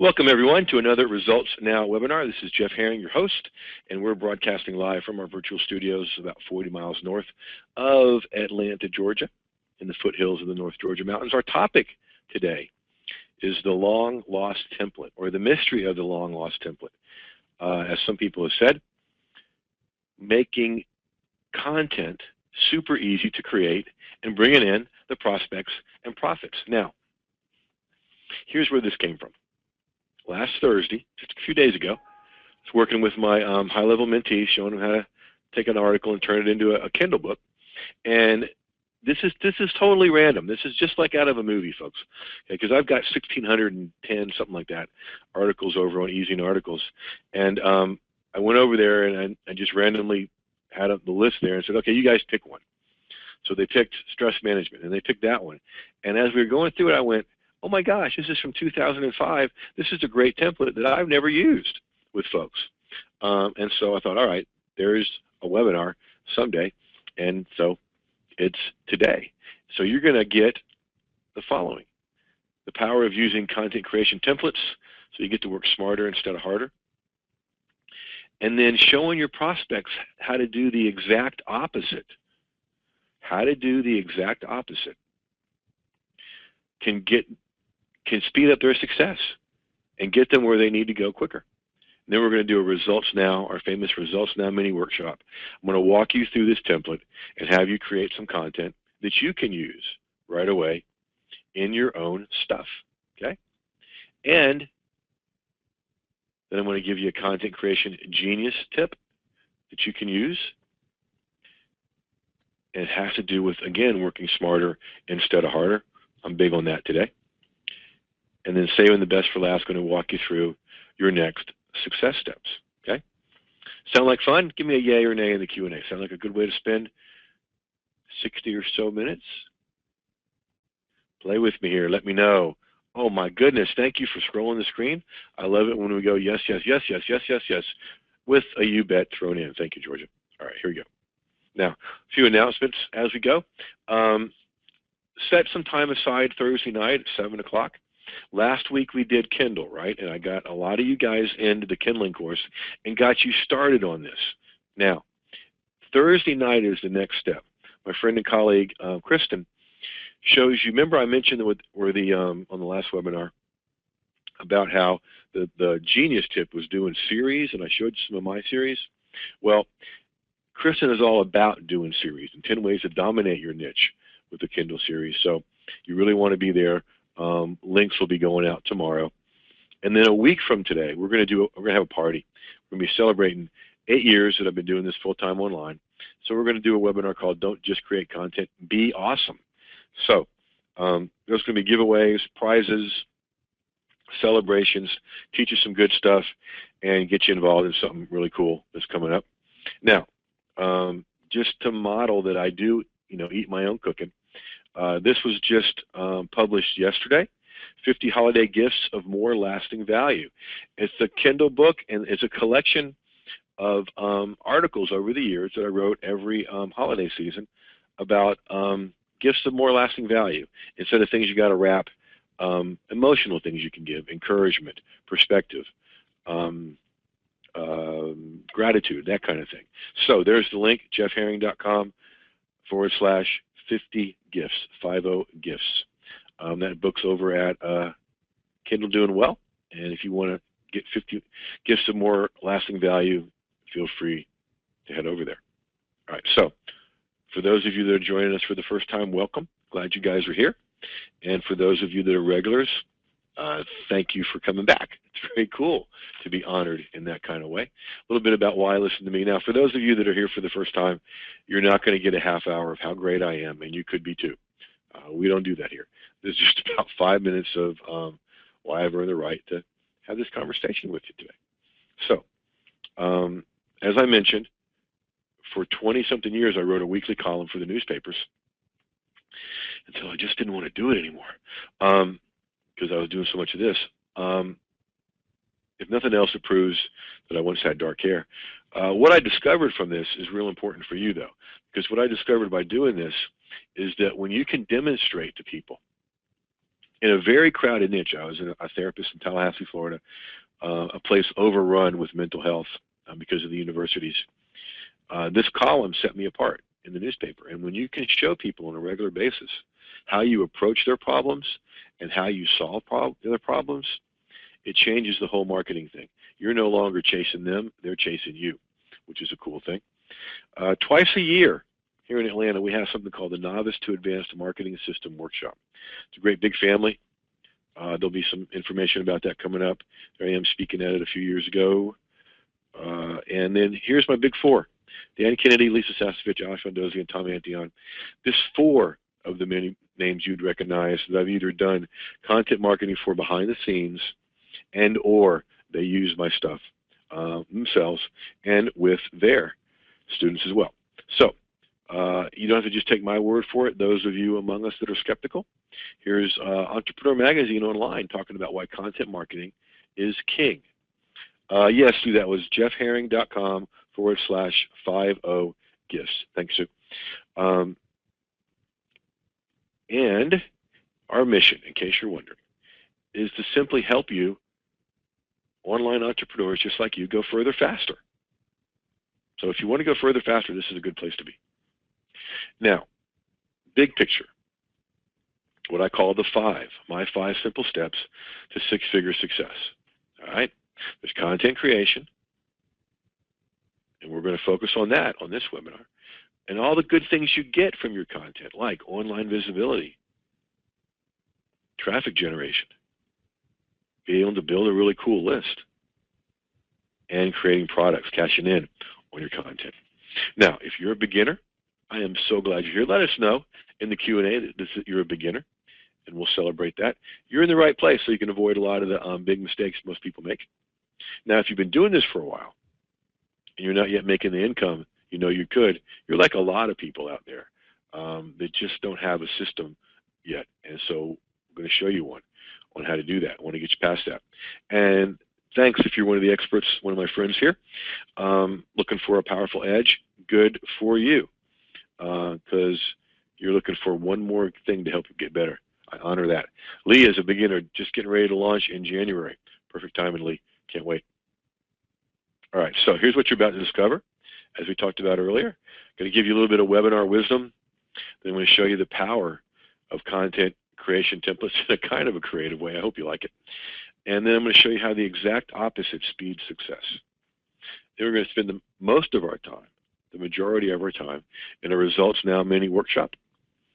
Welcome everyone to another Results Now webinar. This is Jeff Herring, your host, and we're broadcasting live from our virtual studios about 40 miles north of Atlanta, Georgia, in the foothills of the North Georgia mountains. Our topic today is the long lost template, or the mystery of the long lost template. As some people have said, making content super easy to create and bringing in the prospects and profits. Now, here's where this came from. Last Thursday, just a few days ago, I was working with my high-level mentees, showing them how to take an article and turn it into a Kindle book. And this is totally random. This is just like out of a movie, folks. Because I've got 1,610, something like that, articles over on Easy Articles. And I went over there and I just randomly had up the list there and said, okay, you guys pick one. So they picked stress management, and they picked that one. And as we were going through it, I went, oh my gosh, this is from 2005. This is a great template that I've never used with folks. And so I thought, all right, there's a webinar someday, and so it's today. So you're going to get the following: the power of using content creation templates so you get to work smarter instead of harder, and then showing your prospects how to do the exact opposite. How to do the exact opposite can speed up their success and get them where they need to go quicker. And then we're going to do a Results Now, our famous Results Now mini workshop. I'm going to walk you through this template and have you create some content that you can use right away in your own stuff, okay? And then I'm going to give you a content creation genius tip that you can use. And it has to do with, again, working smarter instead of harder. I'm big on that today. And then saving the best for last, going to walk you through your next success steps, okay? Sound like fun? Give me a yay or nay in the Q&A. Sound like a good way to spend 60 or so minutes? Play with me here. Let me know. Oh my goodness, thank you for scrolling the screen. I love it when we go yes, yes, yes, yes, yes, yes, yes, with a you bet thrown in. Thank you, Georgia. All right, here we go. Now, a few announcements as we go. Set some time aside Thursday night at 7 o'clock. Last week we did Kindle, right? And I got a lot of you guys into the Kindling course and got you started on this. Now, Thursday night is the next step. My friend and colleague, Kristen, shows you, remember I mentioned on the last webinar about how the Genius tip was doing series, and I showed you some of my series. Well, Kristen is all about doing series and 10 ways to dominate your niche with the Kindle series. So you really want to be there. Links will be going out tomorrow. And then a week from today, we're going to have a party. We're going to be celebrating 8 years that I've been doing this full-time online. So we're going to do a webinar called Don't Just Create Content, Be Awesome. So there's going to be giveaways, prizes, celebrations, teach you some good stuff, and get you involved in something really cool that's coming up. Now, just to model that I do, eat my own cooking, this was just published yesterday, 50 Holiday Gifts of More Lasting Value. It's a Kindle book, and it's a collection of articles over the years that I wrote every holiday season about gifts of more lasting value. Instead of things you got to wrap, emotional things you can give, encouragement, perspective, gratitude, that kind of thing. So there's the link, jeffherring.com/50 gifts, 50 gifts. That book's over at Kindle Doing Well, and if you want to get 50 gifts of more lasting value, feel free to head over there. All right, so for those of you that are joining us for the first time, welcome. Glad you guys are here. And for those of you that are regulars, thank you for coming back. It's very cool to be honored in that kind of way. A little bit about why listen to me. Now, for those of you that are here for the first time, you're not going to get a half hour of how great I am, and you could be too. We don't do that here. This is just about 5 minutes of why I've earned the right to have this conversation with you today. So, as I mentioned, for 20-something years, I wrote a weekly column for the newspapers until I just didn't want to do it anymore because I was doing so much of this. If nothing else, it proves that I once had dark hair. What I discovered from this is real important for you, though, because what I discovered by doing this is that when you can demonstrate to people in a very crowded niche. I was a therapist in Tallahassee, Florida, a place overrun with mental health because of the universities. This column set me apart in the newspaper. And when you can show people on a regular basis how you approach their problems and how you solve their problems, it changes the whole marketing thing. You're no longer chasing them, they're chasing you, which is a cool thing. Twice a year here in Atlanta, we have something called the Novice to Advanced Marketing System Workshop. It's a great big family. There'll be some information about that coming up. There I am speaking at it a few years ago. And then here's my big four. Dan Kennedy, Lisa Sasevich, Alex Mendoza, and Tom Antion. This four of the many names you'd recognize that I've either done content marketing for behind the scenes and or they use my stuff themselves and with their students as well. So you don't have to just take my word for it. Those of you among us that are skeptical, here's Entrepreneur Magazine online talking about why content marketing is king. Yes, Sue, that was jeffherring.com/50gifts. Thanks, Sue. And our mission, in case you're wondering, is to simply help you, online entrepreneurs just like you, go further faster. So if you want to go further faster, this is a good place to be. Now, big picture, what I call my five simple steps to six-figure success. All right? There's content creation, and we're going to focus on that on this webinar, and all the good things you get from your content, like online visibility, traffic generation, being able to build a really cool list, and creating products, cashing in on your content. Now, if you're a beginner, I am so glad you're here. Let us know in the Q&A that you're a beginner, and we'll celebrate that. You're in the right place, so you can avoid a lot of the big mistakes most people make. Now, if you've been doing this for a while, and you're not yet making the income you know you could, you're like a lot of people out there that just don't have a system yet. And so I'm going to show you one on how to do that. I want to get you past that. And thanks if you're one of the experts, one of my friends here, looking for a powerful edge, good for you, because you're looking for one more thing to help you get better. I honor that. Lee is a beginner, just getting ready to launch in January. Perfect timing, Lee. Can't wait. All right, so here's what you're about to discover, as we talked about earlier. I'm going to give you a little bit of webinar wisdom. Then I'm going to show you the power of content creation templates in a kind of a creative way. I hope you like it. And then I'm going to show you how the exact opposite speeds success. Then we're going to spend most of our time, the majority of our time, in a Results Now mini workshop,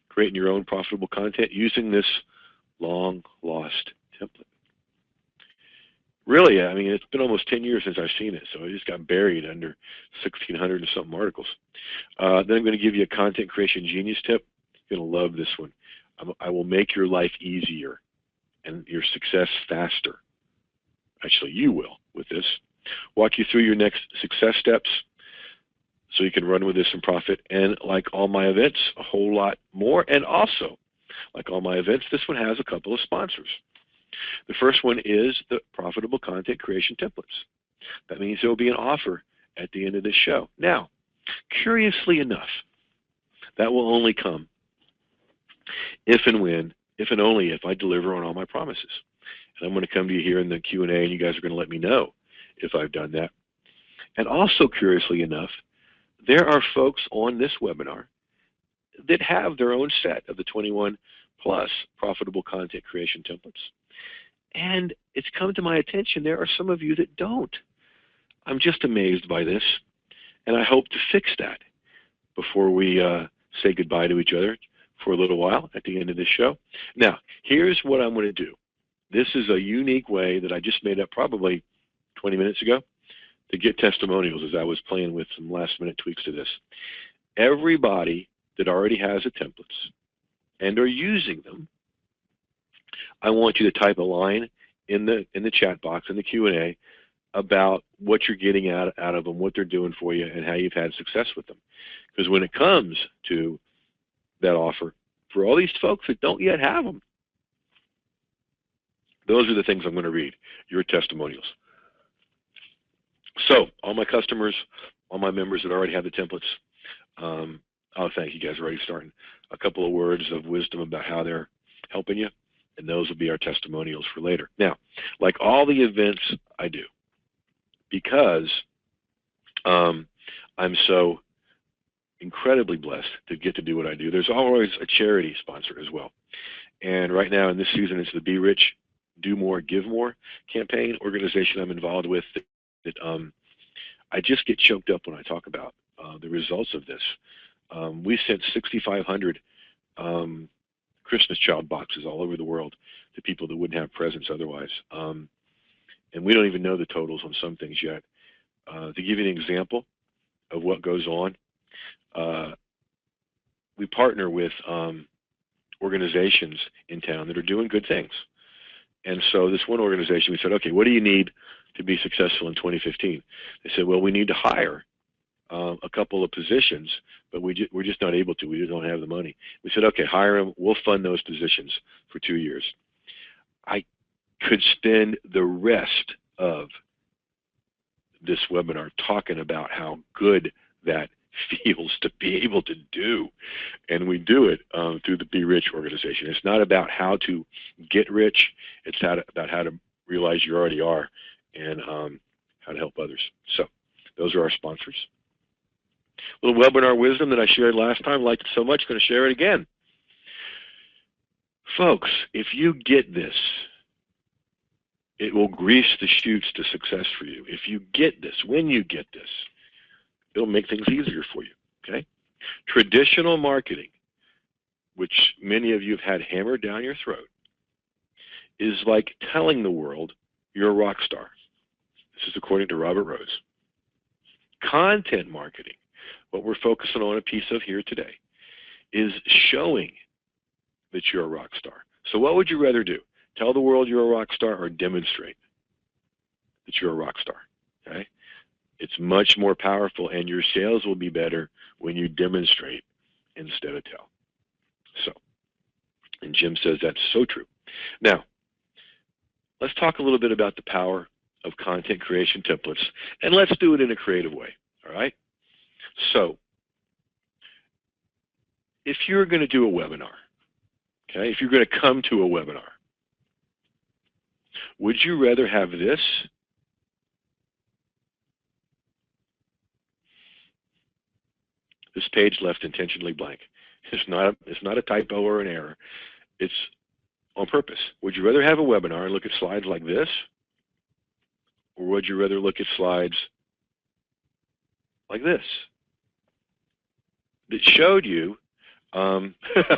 creating your own profitable content using this long-lost template. Really, I mean, it's been almost 10 years since I've seen it, so it just got buried under 1,600 and something articles. Then I'm going to give you a content creation genius tip. You're going to love this one. I will make your life easier and your success faster. Actually, you will with this. Walk you through your next success steps so you can run with this and profit. And like all my events, a whole lot more. And also, like all my events, this one has a couple of sponsors. The first one is the Profitable Content Creation Templates. That means there will be an offer at the end of this show. Now, curiously enough, that will only come if and when, if and only if I deliver on all my promises. And I'm going to come to you here in the Q&A, and you guys are going to let me know if I've done that. And also, curiously enough, there are folks on this webinar that have their own set of the 21 plus profitable content creation templates. And it's come to my attention there are some of you that don't. I'm just amazed by this, and I hope to fix that before we say goodbye to each other for a little while at the end of this show. Now, here's what I'm going to do. This is a unique way that I just made up probably 20 minutes ago to get testimonials as I was playing with some last-minute tweaks to this. Everybody that already has the templates and are using them, I want you to type a line in the chat box, in the Q&A, about what you're getting out of them, what they're doing for you, and how you've had success with them. Because when it comes to that offer, for all these folks that don't yet have them, those are the things I'm going to read, your testimonials. So, all my customers, all my members that already have the templates, oh, thank you guys, already starting. A couple of words of wisdom about how they're helping you. And those will be our testimonials for later. Now, like all the events I do, because I'm so incredibly blessed to get to do what I do, there's always a charity sponsor as well. And right now in this season, it's the Be Rich, Do More, Give More campaign organization I'm involved with that I just get choked up when I talk about the results of this. We sent 6,500 Christmas child boxes all over the world to people that wouldn't have presents otherwise. And we don't even know the totals on some things yet. To give you an example of what goes on, we partner with organizations in town that are doing good things. And so this one organization, we said, okay, what do you need to be successful in 2015? They said, well, we need to hire a couple of positions, but we're just not able to. We just don't have the money. We said, okay, hire them. We'll fund those positions for 2 years. I could spend the rest of this webinar talking about how good that feels to be able to do. And we do it through the Be Rich organization. It's not about how to get rich. It's about how to realize you already are and how to help others. So those are our sponsors. A little webinar wisdom that I shared last time. Liked it so much, going to share it again. Folks, if you get this, it will grease the chutes to success for you. If you get this, when you get this, it'll make things easier for you, okay? Traditional marketing, which many of you have had hammered down your throat, is like telling the world you're a rock star. This is according to Robert Rose. Content marketing, what we're focusing on a piece of here today, is showing that you're a rock star. So what would you rather do? Tell the world you're a rock star or demonstrate that you're a rock star, okay? It's much more powerful, and your sales will be better when you demonstrate instead of tell. So, and Jim says that's so true. Now, let's talk a little bit about the power of content creation templates, and let's do it in a creative way, all right? So, if you're going to do a webinar, okay, if you're going to come to a webinar, would you rather have this page left intentionally blank? It's not a typo or an error. It's on purpose. Would you rather have a webinar and look at slides like this, or would you rather look at slides like this that showed you? I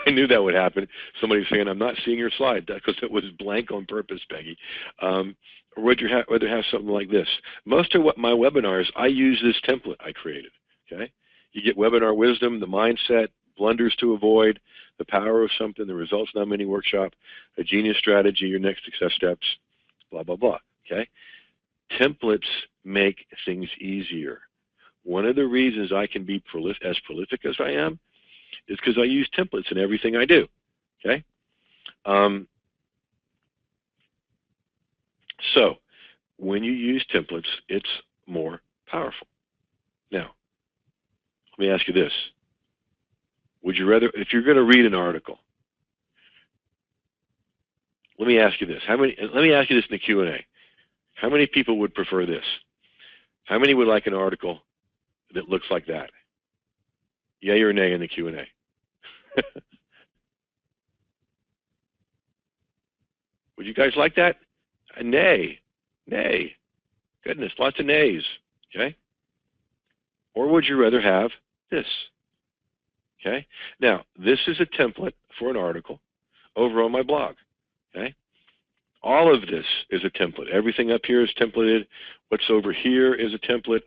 knew that would happen. Somebody saying, "I'm not seeing your slide," because it was blank on purpose, Peggy. Or would you rather have something like this? Most of what my webinars, I use this template I created. Okay. You get webinar wisdom, the mindset, blunders to avoid, the power of something, the results not many workshop, a genius strategy, your next success steps, blah, blah, blah, okay? Templates make things easier. One of the reasons I can be as prolific as I am is because I use templates in everything I do, okay? So when you use templates, it's more powerful. Now, let me ask you this. Would you rather, if you're going to read an article, let me ask you this. Let me ask you this in the Q&A. How many people would prefer this? How many would like an article that looks like that? Yay or nay in the Q&A? Would you guys like that? A nay. Nay. Goodness, lots of nays. Okay? Or would you rather have this? Okay? Now, this is a template for an article over on my blog. Okay? All of this is a template. Everything up here is templated. What's over here is a template.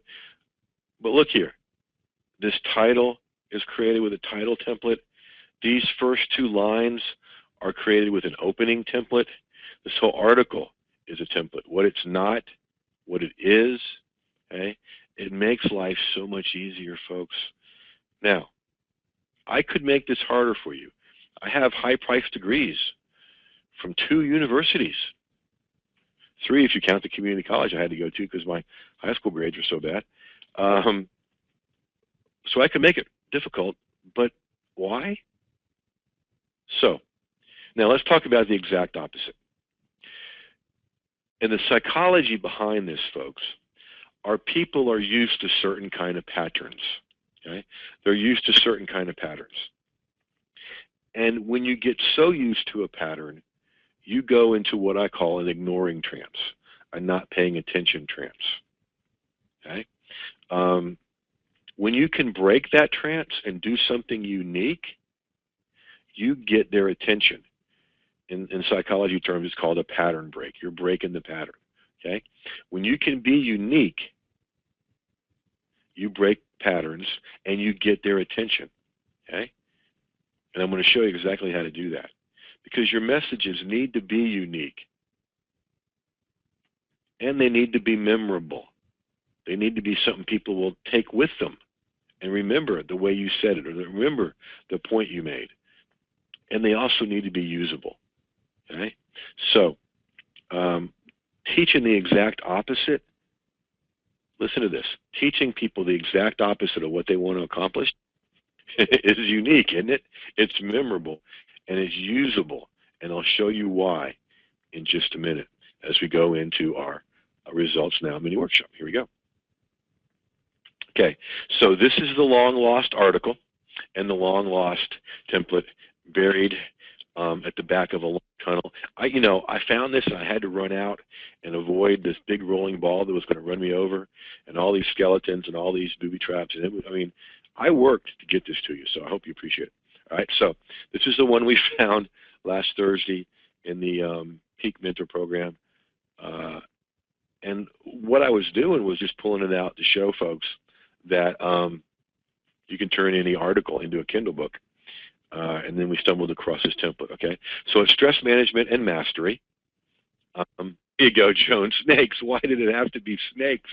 But look here. This title is created with a title template. These first two lines are created with an opening template. This whole article is a template. What it's not, what it is, okay? It makes life so much easier, folks. Now, I could make this harder for you. I have high-priced degrees from 2 universities. 3 if you count the community college I had to go to because my high school grades were so bad. So I could make it difficult, but why? So Now let's talk about the exact opposite. And the psychology behind this, folks, are people are used to certain kind of patterns. Okay? They're used to certain kind of patterns. And when you get so used to a pattern, you go into what I call an ignoring trance, a not paying attention trance. Okay? When you can break that trance and do something unique, you get their attention. In psychology terms, it's called a pattern break. You're breaking the pattern. Okay? When you can be unique, you break patterns and you get their attention. Okay? And I'm going to show you exactly how to do that. Because your messages need to be unique. And they need to be memorable. They need to be something people will take with them and remember the way you said it, or remember the point you made. And they also need to be usable. Okay? So, teaching the exact opposite, listen to this, teaching people the exact opposite of what they want to accomplish is unique, isn't it? It's memorable, and it's usable, and I'll show you why in just a minute as we go into our Results Now mini workshop. Here we go. Okay, so this is the long lost article and the long lost template buried at the back of a long tunnel. I found this and I had to run out and avoid this big rolling ball that was going to run me over, and all these skeletons and all these booby traps. And I worked to get this to you, so I hope you appreciate it. All right, so this is the one we found last Thursday in the Peak Mentor program. And what I was doing was just pulling it out to show folks that you can turn any article into a Kindle book. And then we stumbled across this template, okay? So it's stress management and mastery. Here you go, Joan. Snakes. Why did it have to be snakes?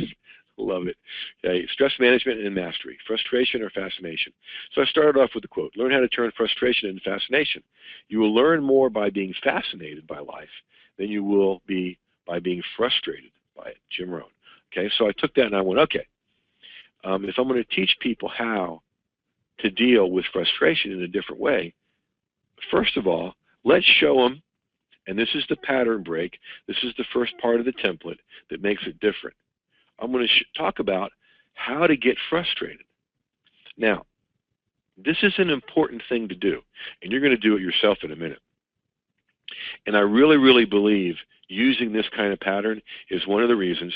Love it. Okay, stress management and mastery. Frustration or fascination. So I started off with the quote, learn how to turn frustration into fascination. You will learn more by being fascinated by life than you will be by being frustrated by it. Jim Rohn. Okay, so I took that and I went, okay, if I'm going to teach people how to deal with frustration in a different way, first of all, let's show them, and this is the pattern break, this is the first part of the template that makes it different. I'm going to talk about how to get frustrated. Now, this is an important thing to do, and you're going to do it yourself in a minute. And I really, really believe using this kind of pattern is one of the reasons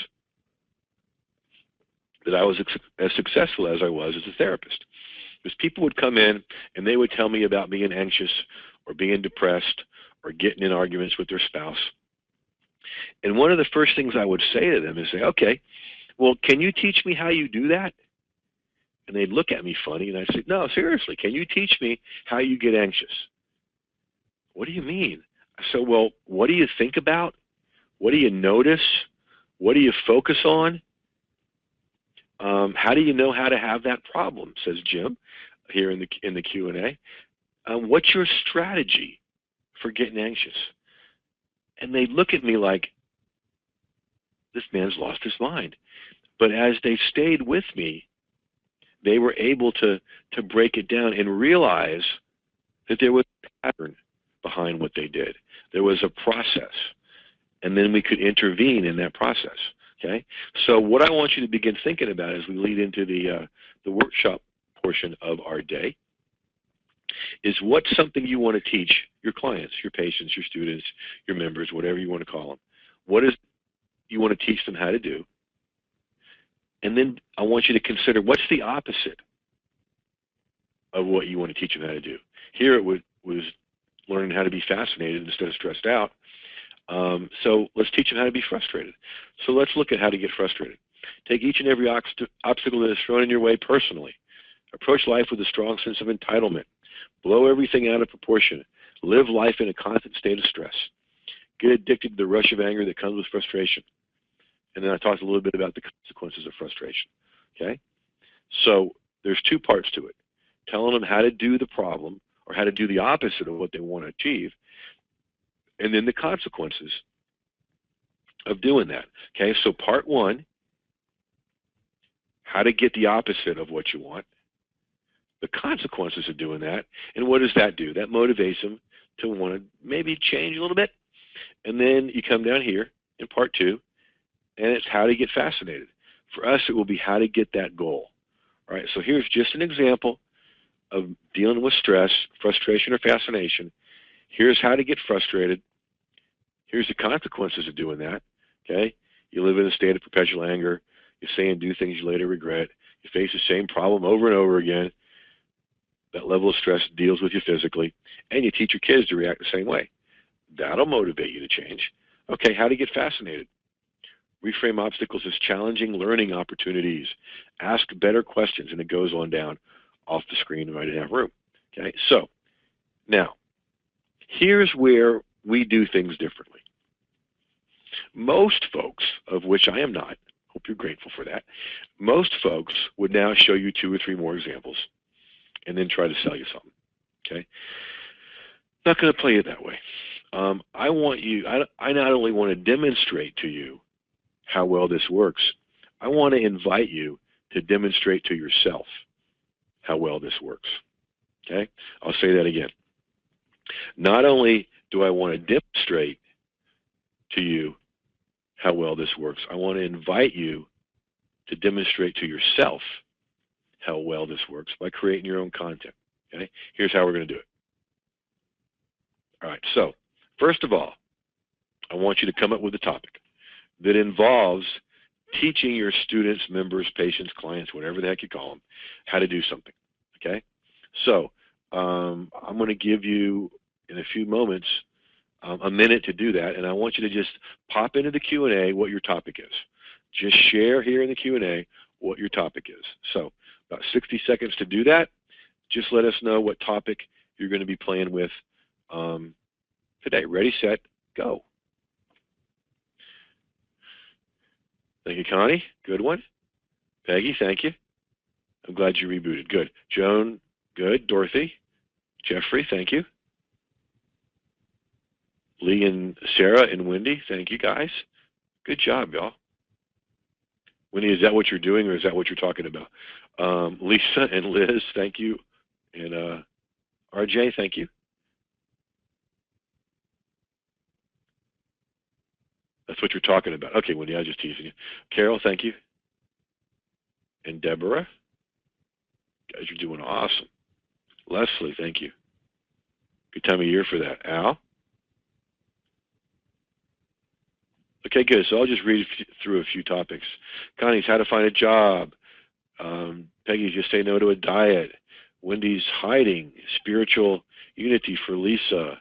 that I was as successful as I was as a therapist. Because people would come in and they would tell me about being anxious or being depressed or getting in arguments with their spouse. And one of the first things I would say to them is say, okay, well, can you teach me how you do that? And they'd look at me funny and I'd say, no, seriously, can you teach me how you get anxious? What do you mean? So, well, what do you think about? What do you notice? What do you focus on? How do you know how to have that problem, says Jim here in the Q&A. What's your strategy for getting anxious? And they look at me like, this man's lost his mind. But as they stayed with me, they were able to break it down and realize that there was a pattern behind what they did. There was a process. And then we could intervene in that process. Okay, so what I want you to begin thinking about as we lead into the workshop portion of our day is what's something you want to teach your clients, your patients, your students, your members, whatever you want to call them. What is you want to teach them how to do? And then I want you to consider what's the opposite of what you want to teach them how to do. Here it was learning how to be fascinated instead of stressed out. So let's teach them how to be frustrated. So let's look at how to get frustrated. Take each and every obstacle that is thrown in your way personally. Approach life with a strong sense of entitlement. Blow everything out of proportion. Live life in a constant state of stress. Get addicted to the rush of anger that comes with frustration. And then I talked a little bit about the consequences of frustration. Okay? So there's two parts to it. Telling them how to do the problem or how to do the opposite of what they want to achieve, and then the consequences of doing that. Okay, so part one, how to get the opposite of what you want, the consequences of doing that, and what does that do? That motivates them to want to maybe change a little bit. And then you come down here in part 2, and it's how to get fascinated. For us, it will be how to get that goal. All right, so here's just an example of dealing with stress, frustration, or fascination. Here's how to get frustrated. Here's the consequences of doing that. Okay, you live in a state of perpetual anger. You say and do things you later regret. You face the same problem over and over again. That level of stress deals with you physically, and you teach your kids to react the same way. That'll motivate you to change. Okay, how to get fascinated. Reframe obstacles as challenging learning opportunities. Ask better questions, and it goes on down off the screen right in that room. Okay, so now here's where we do things differently. Most folks, of which I am not, hope you're grateful for that, most folks would now show you 2 or 3 more examples and then try to sell you something. Okay, not going to play it that way. I want you, I not only want to demonstrate to you how well this works, I want to invite you to demonstrate to yourself how well this works. Okay, I'll say that again. Not only do I want to demonstrate to you how well this works, I want to invite you to demonstrate to yourself how well this works by creating your own content. Okay, here's how we're going to do it. All right, so first of all, I want you to come up with a topic that involves teaching your students, members, patients, clients, whatever the heck you call them, how to do something. Okay, so I'm going to give you in a few moments a minute to do that, and I want you to just pop into the Q&A what your topic is. Just share here in the Q&A what your topic is. So about 60 seconds to do that. Just let us know what topic you're going to be playing with today. Ready, set, go. Thank you, Connie. Good one. Peggy, thank you. I'm glad you rebooted. Good. Joan, good. Dorothy. Jeffrey, thank you. Lee and Sarah and Wendy, thank you, guys. Good job, y'all. Wendy, is that what you're doing, or is that what you're talking about? Lisa and Liz, thank you. And RJ, thank you. That's what you're talking about. Okay, Wendy, I was just teasing you. Carol, thank you. And Deborah. Guys, you're doing awesome. Leslie, thank you. Good time of year for that. Al? Okay, good. So I'll just read through a few topics. Connie's how to find a job. Peggy's just say no to a diet. Wendy's hiding. Spiritual unity for Lisa.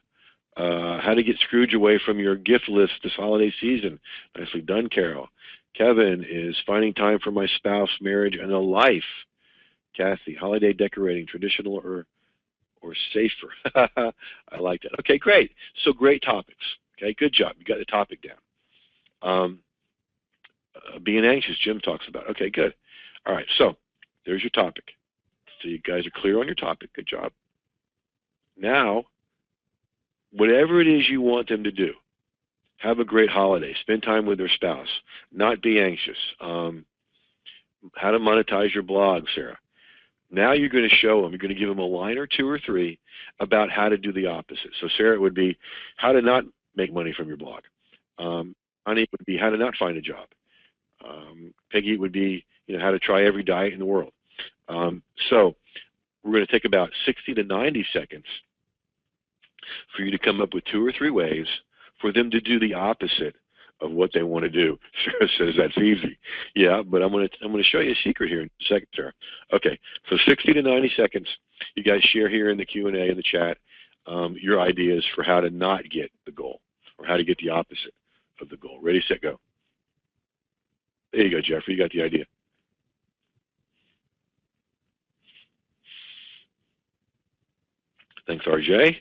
How to get Scrooge away from your gift list this holiday season. Nicely done, Carol. Kevin is finding time for my spouse, marriage, and a life. Kathy, holiday decorating, traditional or safer. I like that. Okay, great. So great topics. Okay, good job. You got the topic down. Being anxious, Jim talks about. Okay, good. All right, so there's your topic. So you guys are clear on your topic. Good job. Now, whatever it is you want them to do, have a great holiday. Spend time with their spouse. Not be anxious. How to monetize your blog, Sarah. Now you're going to show them, you're going to give them a line or 2 or 3 about how to do the opposite. So Sarah, it would be how to not make money from your blog. Honey, it would be how to not find a job. Peggy, it would be how to try every diet in the world. So we're going to take about 60 to 90 seconds for you to come up with 2 or 3 ways for them to do the opposite of what they want to do. Sarah says that's easy. Yeah, but I'm going to show you a secret here in a second, Sarah. Okay, so 60 to 90 seconds. You guys share here in the Q&A in the chat your ideas for how to not get the goal or how to get the opposite of the goal. Ready, set, go. There you go, Jeffrey. You got the idea. Thanks, RJ.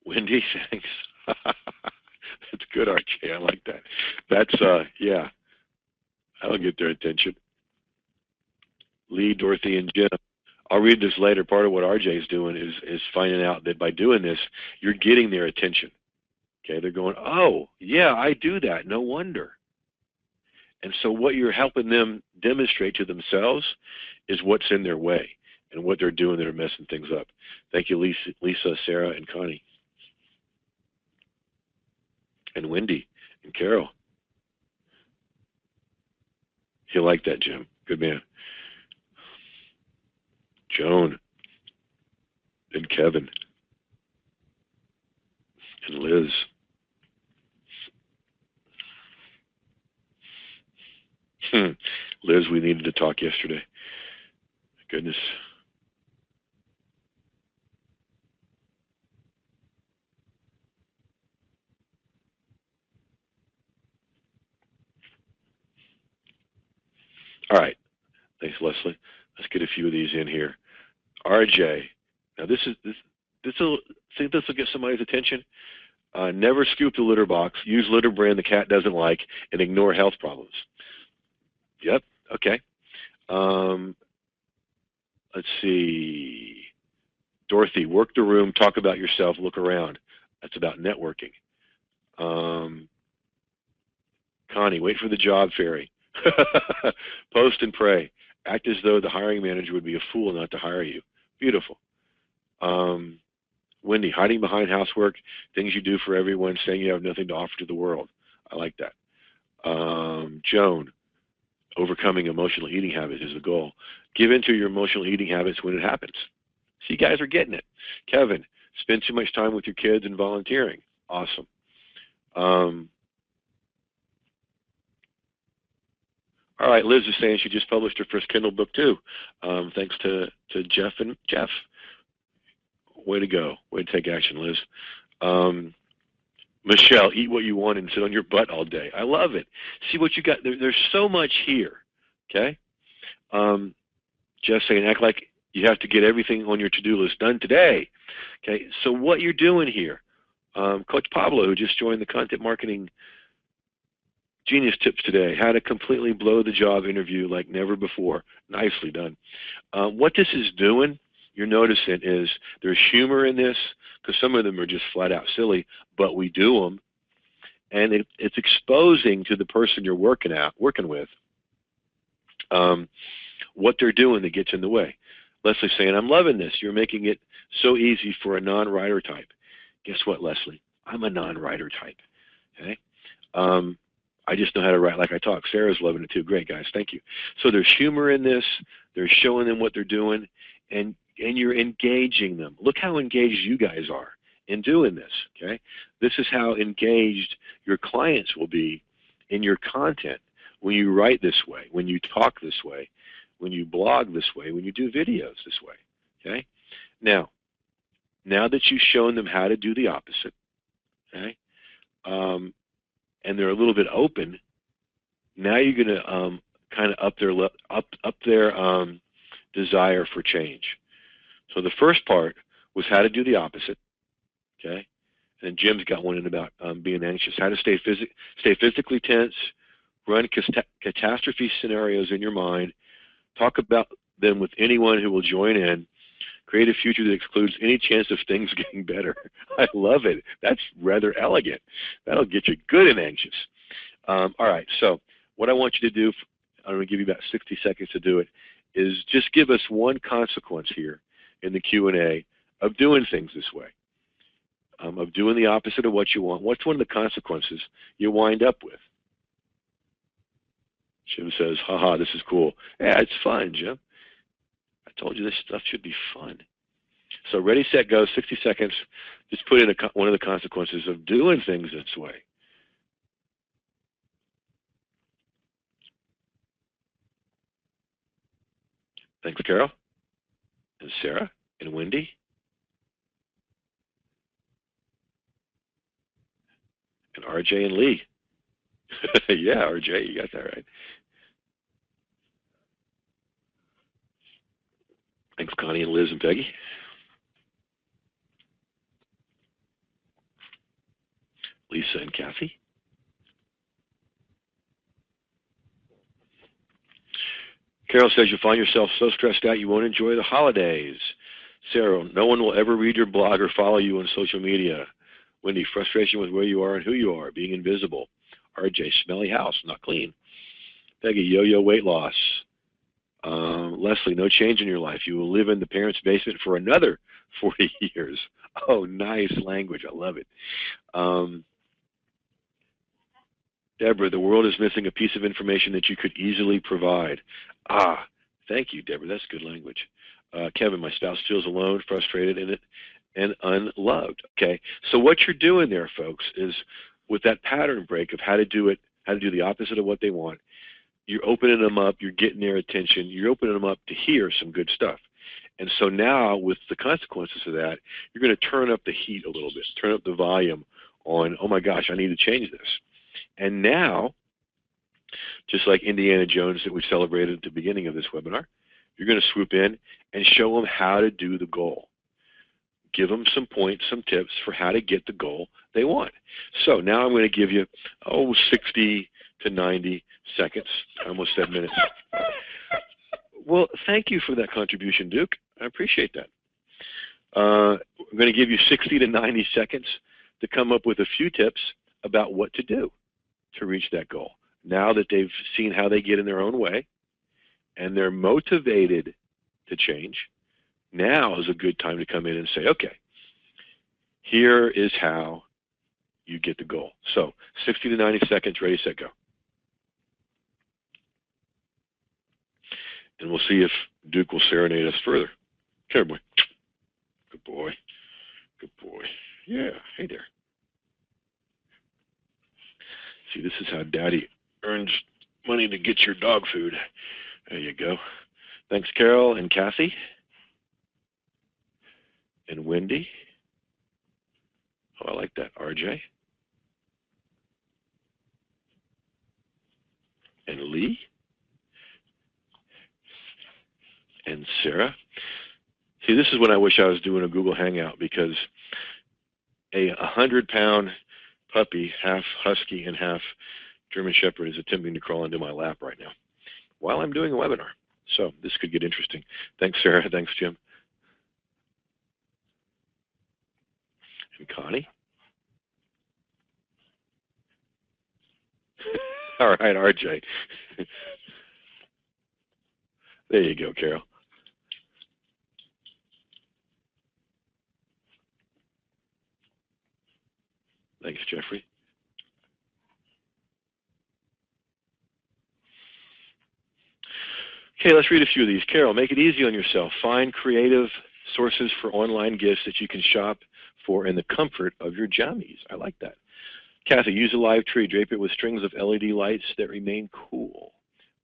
Wendy, thanks. That's good, RJ. I like that. That's, yeah, that'll get their attention. Lee, Dorothy, and Jim. I'll read this later. Part of what RJ is doing is finding out that by doing this, you're getting their attention. Okay, they're going, oh, yeah, I do that. No wonder. And so what you're helping them demonstrate to themselves is what's in their way and what they're doing that are messing things up. Thank you, Lisa, Sarah, and Connie. and Wendy and Carol. He'll like that, Jim. Good man. Joan and Kevin and Liz. Liz, we needed to talk yesterday. Goodness. All right. Thanks, Leslie. Let's get a few of these in here. RJ. Now this will think this will get somebody's attention. Never scoop the litter box. Use litter brand the cat doesn't like, and ignore health problems. Yep. Okay. Let's see. Dorothy, work the room, talk about yourself, look around. That's about networking. Connie, wait for the job fairy. Post and pray. Act as though the hiring manager would be a fool not to hire you. Beautiful. Wendy, hiding behind housework, things you do for everyone, saying you have nothing to offer to the world. I like that. Joan, overcoming emotional eating habits is the goal. Give in to your emotional eating habits when it happens. See, you guys are getting it. Kevin, spend too much time with your kids and volunteering. Awesome. All right, Liz is saying she just published her first Kindle book too. Thanks to Jeff and Jeff. Way to go. Way to take action, Liz. Michelle, eat what you want and sit on your butt all day. I love it. See what you got. There's so much here. Okay. Jeff saying act like you have to get everything on your to-do list done today. Okay. So what you're doing here, Coach Pablo, who just joined the Content Marketing Genius Tips today, how to completely blow the job interview like never before. Nicely done. What this is doing, you're noticing, is there's humor in this, because some of them are just flat out silly, but we do them, and it's exposing to the person you're working with what they're doing that gets in the way. Leslie's saying, I'm loving this. You're making it so easy for a non-writer type. Guess what, Leslie? I'm a non-writer type. Okay. I just know how to write like I talk. Sarah's loving it too. Great, guys. Thank you. So there's humor in this. They're showing them what they're doing, and you're engaging them. Look how engaged you guys are in doing this. Okay. This is how engaged your clients will be in your content when you write this way, when you talk this way, when you blog this way, when you do videos this way. Okay. Now that you've shown them how to do the opposite, okay, and they're a little bit open, now you're going to kind of up their desire for change. So the first part was how to do the opposite, okay? And Jim's got one in about being anxious, how to stay physically tense, run catastrophe scenarios in your mind, talk about them with anyone who will join in, create a future that excludes any chance of things getting better. I love it. That's rather elegant. That'll get you good and anxious. All right, so what I want you to do, I'm going to give you about 60 seconds to do it, is just give us one consequence here in the Q&A of doing things this way, of doing the opposite of what you want. What's one of the consequences you wind up with? Jim says, haha, this is cool. Yeah, it's fun, Jim. I told you this stuff should be fun. So ready, set, go, 60 seconds. Just put in one of the consequences of doing things this way. Thanks, Carol, and Sarah, and Wendy, and RJ and Lee. Yeah, RJ, you got that right. Thanks, Connie and Liz and Peggy. Lisa and Kathy. Carol says you find yourself so stressed out you won't enjoy the holidays. Sarah, no one will ever read your blog or follow you on social media. Wendy, frustration with where you are and who you are, being invisible. RJ, smelly house, not clean. Peggy, yo-yo weight loss. Leslie, no change in your life. You will live in the parents' basement for another 40 years. Oh, nice language. I love it. Deborah, the world is missing a piece of information that you could easily provide. Ah, thank you, Deborah. That's good language. Kevin, my spouse feels alone, frustrated in it, and unloved. Okay, so what you're doing there, folks, is with that pattern break of how to do it, how to do the opposite of what they want, you're opening them up, you're getting their attention, you're opening them up to hear some good stuff. And so now, with the consequences of that, you're going to turn up the heat a little bit, turn up the volume on, oh my gosh, I need to change this. And now, just like Indiana Jones that we celebrated at the beginning of this webinar, you're going to swoop in and show them how to do the goal. Give them some points, some tips for how to get the goal they want. So now I'm going to give you, 60 to 90 seconds. I almost said minutes. Well, thank you for that contribution, Duke. I appreciate that. I'm going to give you 60 to 90 seconds to come up with a few tips about what to do to reach that goal. Now that they've seen how they get in their own way and they're motivated to change, now is a good time to come in and say, okay, here is how you get the goal. So 60 to 90 seconds, ready, set, go. And we'll see if Duke will serenade us further. Come here, boy. Good boy. Good boy. Yeah, hey there. See, this is how Daddy earns money to get your dog food. There you go. Thanks, Carol and Kathy. And Wendy. Oh, I like that. RJ. And Lee. And Sarah. See, this is when I wish I was doing a Google Hangout, because a 100-pound puppy, half husky and half German Shepherd, is attempting to crawl into my lap right now while I'm doing a webinar. So this could get interesting. Thanks, Sarah. Thanks, Jim. And Connie. All right, RJ. There you go, Carol. Thanks, Jeffrey. Okay, let's read a few of these. Carol, make it easy on yourself. Find creative sources for online gifts that you can shop for in the comfort of your jammies. I like that. Kathy, use a live tree. Drape it with strings of LED lights that remain cool.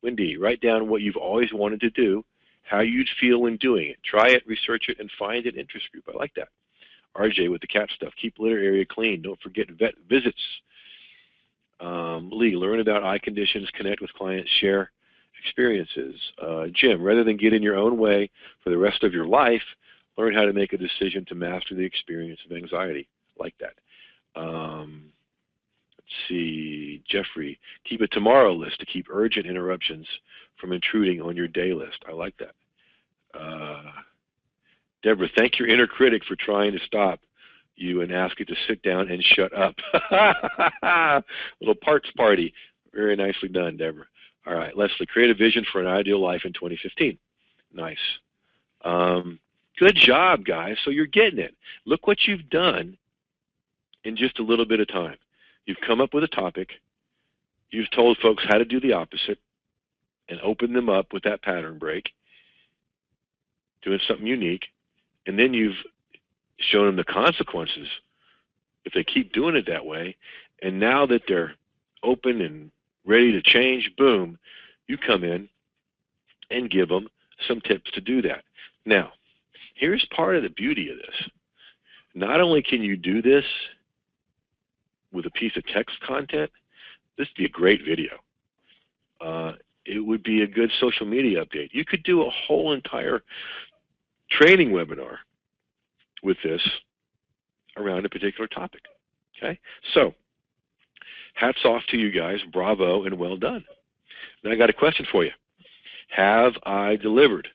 Wendy, write down what you've always wanted to do, how you'd feel when doing it. Try it, research it, and find an interest group. I like that. RJ with the cat stuff. Keep litter area clean. Don't forget vet visits. Lee, learn about eye conditions, connect with clients, share experiences. Jim, rather than get in your own way for the rest of your life, learn how to make a decision to master the experience of anxiety. Like that. Let's see, Jeffrey, keep a tomorrow list to keep urgent interruptions from intruding on your day list. I like that. Deborah, thank your inner critic for trying to stop you and ask it to sit down and shut up. Little parts party. Very nicely done, Deborah. All right, Leslie, create a vision for an ideal life in 2015. Nice. Good job, guys. So you're getting it. Look what you've done in just a little bit of time. You've come up with a topic. You've told folks how to do the opposite and opened them up with that pattern break, doing something unique. And then you've shown them the consequences if they keep doing it that way. And now that they're open and ready to change, boom, you come in and give them some tips to do that. Now, here's part of the beauty of this. Not only can you do this with a piece of text content, this would be a great video. It would be a good social media update. You could do a whole entire training webinar with this around a particular topic. Okay? So, hats off to you guys. Bravo and well done. Now I got a question for you. Have I delivered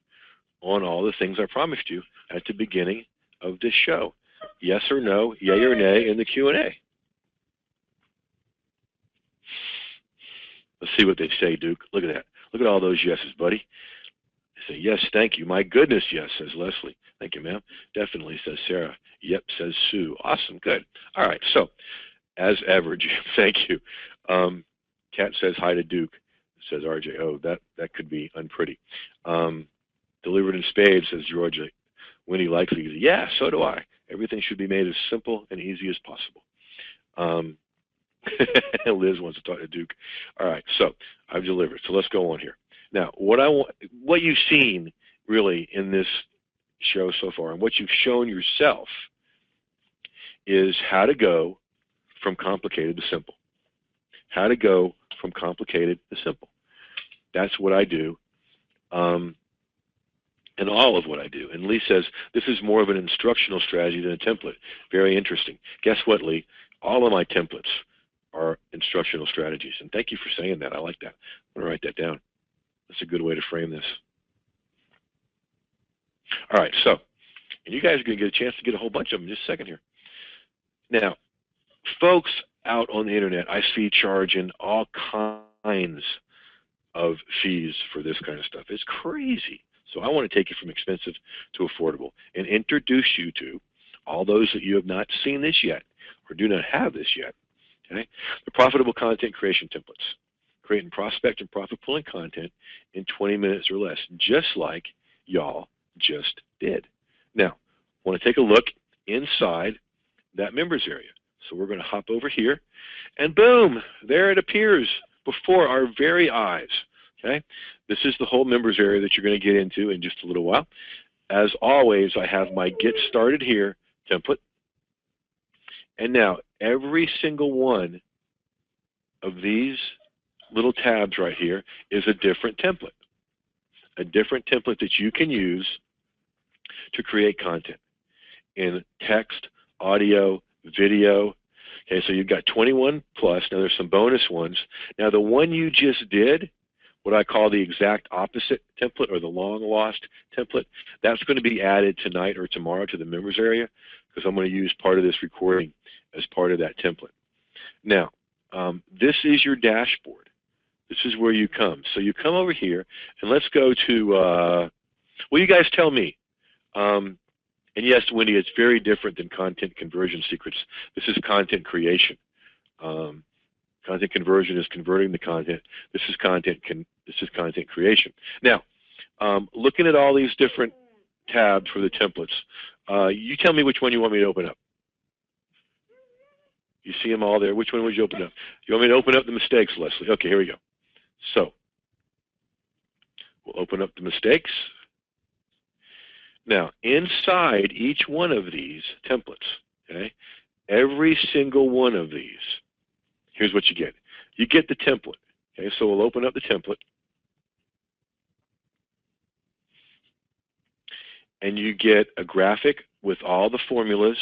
on all the things I promised you at the beginning of this show? Yes or no, yay or nay in the Q&A. Let's see what they say, Duke. Look at that. Look at all those yeses, buddy. They say, yes, thank you. My goodness, yes, says Leslie. Thank you, ma'am. Definitely, says Sarah. Yep, says Sue. Awesome, good. All right, so as ever, Jim, thank you. Cat says hi to Duke, says RJ. Oh, that could be unpretty. Delivered in spades, says Georgia. Winnie likely, yeah, so do I. Everything should be made as simple and easy as possible. Liz wants to talk to Duke. All right, so I've delivered. So let's go on here. Now, what you've seen really in this show so far, and what you've shown yourself, is how to go from complicated to simple. How to go from complicated to simple. That's what I do, and all of what I do. And Lee says, this is more of an instructional strategy than a template. Very interesting. Guess what, Lee? All of my templates are instructional strategies. And thank you for saying that. I like that. I'm going to write that down. That's a good way to frame this. All right, so, and you guys are going to get a chance to get a whole bunch of them in just a second here. Now, folks out on the internet, I see charging all kinds of fees for this kind of stuff. It's crazy. So I want to take you from expensive to affordable and introduce you to all those that you have not seen this yet or do not have this yet. Okay? The profitable content creation templates. Creating prospect and profit pulling content in 20 minutes or less, just like y'all just did. Now, I want to take a look inside that members area. So we're going to hop over here, and boom, there it appears before our very eyes. Okay, this is the whole members area that you're going to get into in just a little while. As always, I have my Get Started Here template. And now, every single one of these little tabs right here is a different template. A different template that you can use to create content in text, audio, video. Okay, so you've got 21 plus. Now there's some bonus ones. Now the one you just did, what I call the exact opposite template or the long lost template, that's going to be added tonight or tomorrow to the members area because I'm going to use part of this recording as part of that template. Now, this is your dashboard. This is where you come. So you come over here and let's go to, well, you guys tell me. And yes, Wendy, it's very different than content conversion secrets. This is content creation. Content conversion is converting the content. This is content creation. Now, looking at all these different tabs for the templates, you tell me which one you want me to open up. You see them all there. Which one would you open up? You want me to open up the mistakes, Leslie? Okay, here we go. So, we'll open up the mistakes. Now, inside each one of these templates, okay, every single one of these, here's what you get. You get the template. Okay, so we'll open up the template. And you get a graphic with all the formulas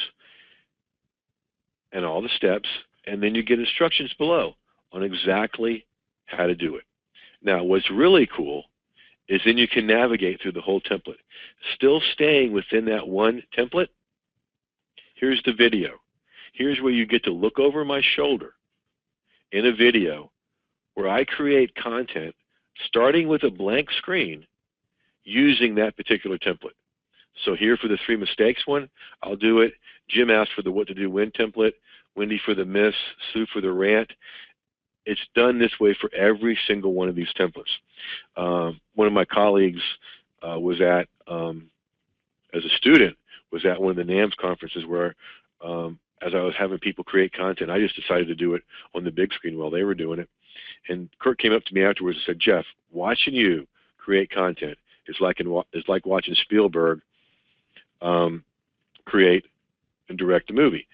and all the steps, and then you get instructions below on exactly how to do it. Now, what's really cool is then you can navigate through the whole template. Still staying within that one template, here's the video. Here's where you get to look over my shoulder in a video where I create content starting with a blank screen using that particular template. So here for the 3 mistakes one, I'll do it. Jim asked for the what to do when template, Wendy for the miss, Sue for the rant. It's done this way for every single one of these templates. One of my colleagues was at, as a student, was at one of the NAMS conferences where, as I was having people create content, I just decided to do it on the big screen while they were doing it. And Kurt came up to me afterwards and said, Jeff, watching you create content is like watching Spielberg create and direct a movie.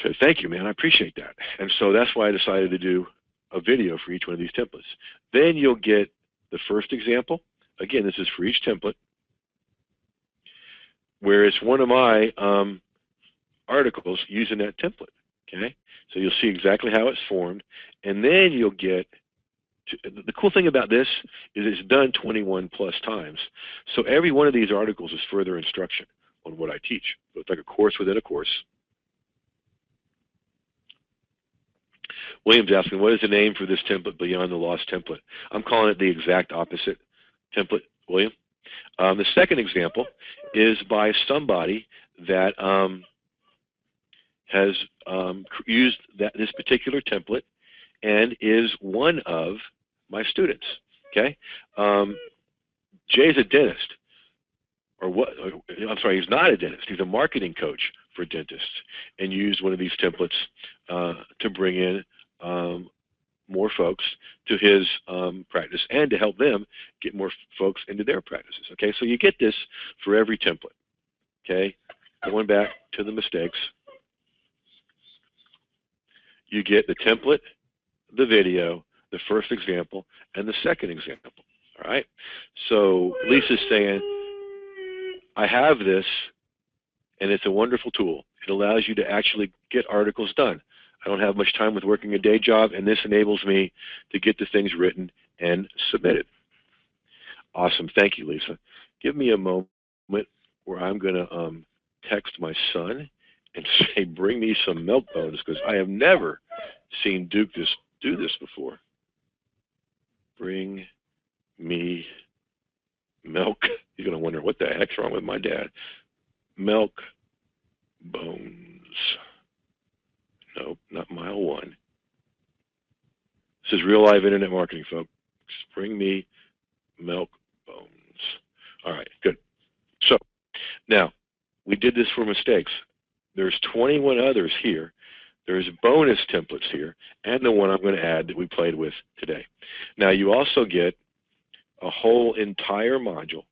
So thank you, man. I appreciate that. And so that's why I decided to do a video for each one of these templates. Then you'll get the first example. Again, this is for each template, where it's one of my articles using that template. Okay, so you'll see exactly how it's formed, and then you'll get. The cool thing about this is it's done 21 plus times. So every one of these articles is further instruction on what I teach. So it's like a course within a course. William's asking, what is the name for this template beyond the lost template? I'm calling it the exact opposite template, William. The second example is by somebody that has used this particular template and is one of my students. Okay, Jay's a dentist, or what? I'm sorry, he's not a dentist. He's a marketing coach for dentists, and used one of these templates to bring in more folks to his practice and to help them get more folks into their practices. Okay, so you get this for every template. Okay, going back to the mistakes, you get the template, the video, the first example, and the second example. All right, so Lisa's saying, I have this, and it's a wonderful tool. It allows you to actually get articles done. I don't have much time with working a day job, and this enables me to get the things written and submitted. Awesome. Thank you, Lisa. Give me a moment where I'm going to text my son and say, bring me some milk bones, because I have never seen Duke do this before. Bring me milk. He's going to wonder, what the heck's wrong with my dad? Milk bones. Nope, not mile one. This is real live internet marketing, folks. Bring me milk bones. All right, good. So now we did this for mistakes. There's 21 others here. There's bonus templates here, and the one I'm going to add that we played with today. Now you also get a whole entire module.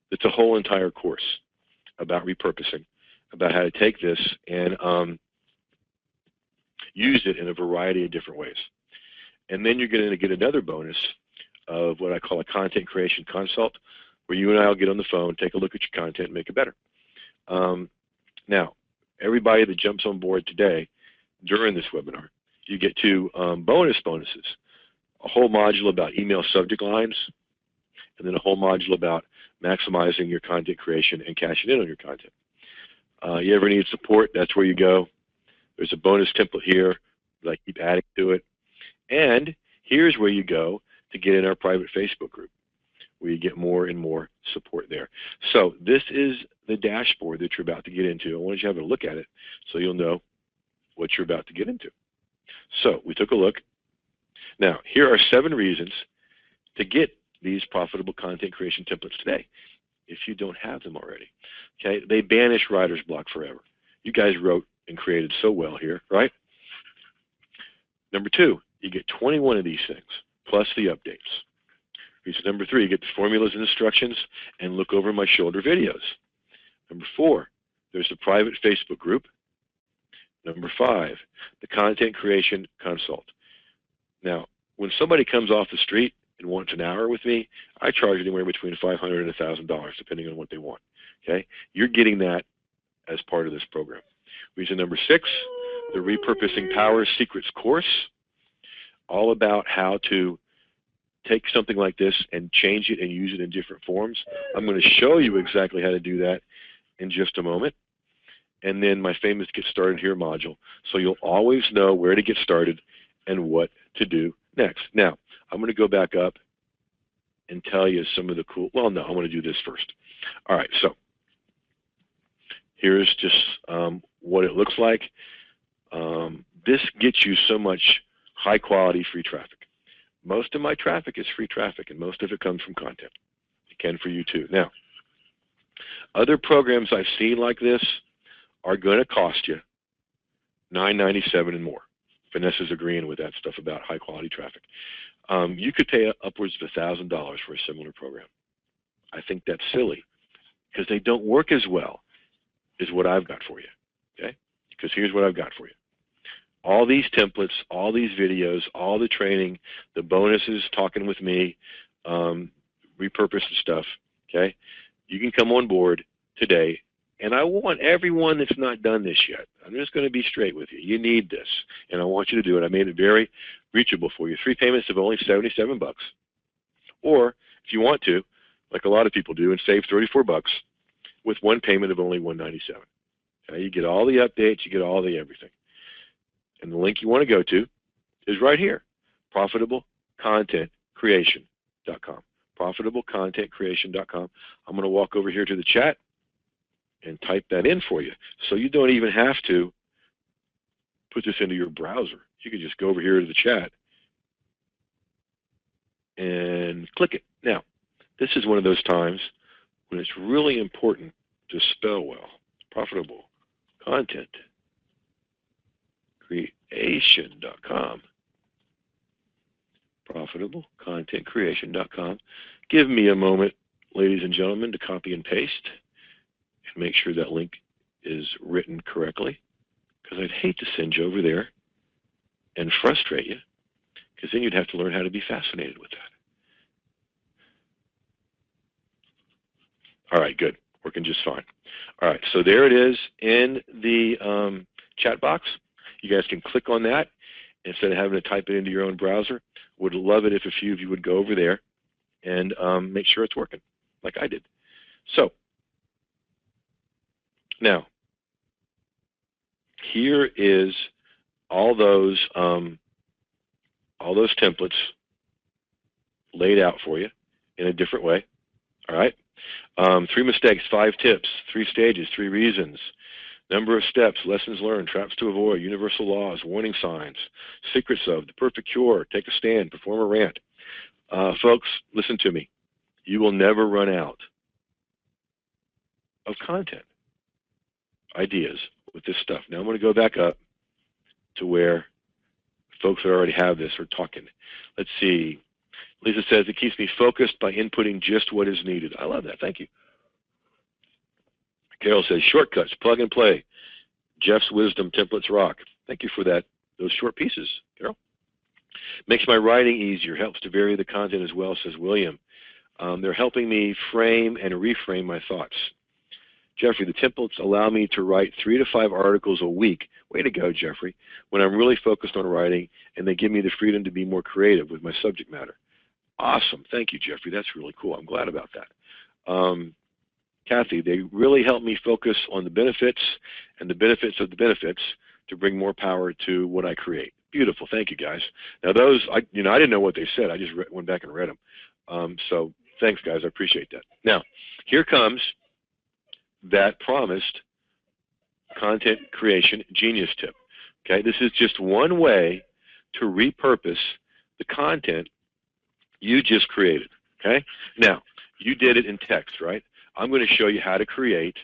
It's a whole entire course about repurposing, about how to take this and use it in a variety of different ways. And then you're going to get another bonus of what I call a content creation consult, where you and I will get on the phone, take a look at your content, and make it better. Now, everybody that jumps on board today during this webinar, you get two bonuses. A whole module about email subject lines, and then a whole module about maximizing your content creation and cashing in on your content. You ever need support, that's where you go. There's a bonus template here that I keep adding to it. And here's where you go to get in our private Facebook group, where you get more and more support there. So this is the dashboard that you're about to get into. I wanted you to have a look at it so you'll know what you're about to get into. So we took a look. Now, here are 7 reasons to get these profitable content creation templates today, if you don't have them already. Okay, they banish writer's block forever. You guys wrote and created so well here, right? Number 2, you get 21 of these things, plus the updates. Reason number 3, you get the formulas and instructions and look over my shoulder videos. Number 4, there's the private Facebook group. Number 5, the content creation consult. Now, when somebody comes off the street and wants an hour with me, I charge anywhere between $500 and $1,000, depending on what they want. Okay, you're getting that as part of this program. Reason number 6, the Repurposing Power Secrets course, all about how to take something like this and change it and use it in different forms. I'm going to show you exactly how to do that in just a moment. And then my famous Get Started Here module, so you'll always know where to get started and what to do next. Now, I'm going to go back up and tell you some of the cool, well, no, I'm going to do this first. All right, so here's just what it looks like. This gets you so much high quality free traffic. Most of my traffic is free traffic, and most of it comes from content. It can for you too. Now, other programs I've seen like this are going to cost you $9.97 and more. Vanessa's agreeing with that stuff about high quality traffic. You could pay upwards of $1,000 for a similar program. I think that's silly, because they don't work as well as what I've got for you. Okay? Because here's what I've got for you. All these templates, all these videos, all the training, the bonuses, talking with me, repurposed stuff, okay? You can come on board today, and I want everyone that's not done this yet, I'm just going to be straight with you. You need this, and I want you to do it. I made it very reachable for you. 3 payments of only $77. Or, if you want to, like a lot of people do, and save $34 with 1 payment of only $197. Okay? You get all the updates, you get all the everything. And the link you want to go to is right here, profitablecontentcreation.com. profitablecontentcreation.com. I'm going to walk over here to the chat and type that in for you. So you don't even have to put this into your browser. You can just go over here to the chat and click it. Now, this is one of those times when it's really important to spell well. Profitable content creation.com. Profitablecontentcreation.com. Give me a moment, ladies and gentlemen, to copy and paste and make sure that link is written correctly, because I'd hate to send you over there and frustrate you, because then you'd have to learn how to be fascinated with that. All right, good. Working just fine. All right, so there it is in the chat box. You guys can click on that instead of having to type it into your own browser. Would love it if a few of you would go over there and make sure it's working like I did. So now, here is all those templates laid out for you in a different way. All right. 3 mistakes, 5 tips, 3 stages, 3 reasons, number of steps, lessons learned, traps to avoid, universal laws, warning signs, secrets of, the perfect cure, take a stand, perform a rant. Folks, listen to me. You will never run out of content, ideas with this stuff. Now I'm going to go back up to where folks that already have this are talking. Let's see. Lisa says, it keeps me focused by inputting just what is needed. I love that. Thank you. Carol says, shortcuts, plug and play. Jeff's wisdom, templates rock. Thank you for that. Those short pieces, Carol. Makes my writing easier. Helps to vary the content as well, says William. They're helping me frame and reframe my thoughts. Jeffrey, the templates allow me to write 3 to 5 articles a week. Way to go, Jeffrey. When I'm really focused on writing, and they give me the freedom to be more creative with my subject matter. Awesome. Thank you, Jeffrey. That's really cool. I'm glad about that. Kathy, they really help me focus on the benefits and the benefits of the benefits to bring more power to what I create. Beautiful. Thank you, guys. Now those, I didn't know what they said. I just went back and read them. So thanks, guys. I appreciate that. Now, here comes that promised content creation genius tip. Okay, this is just one way to repurpose the content you just created. Okay, now you did it in text, right? I'm going to show you how to create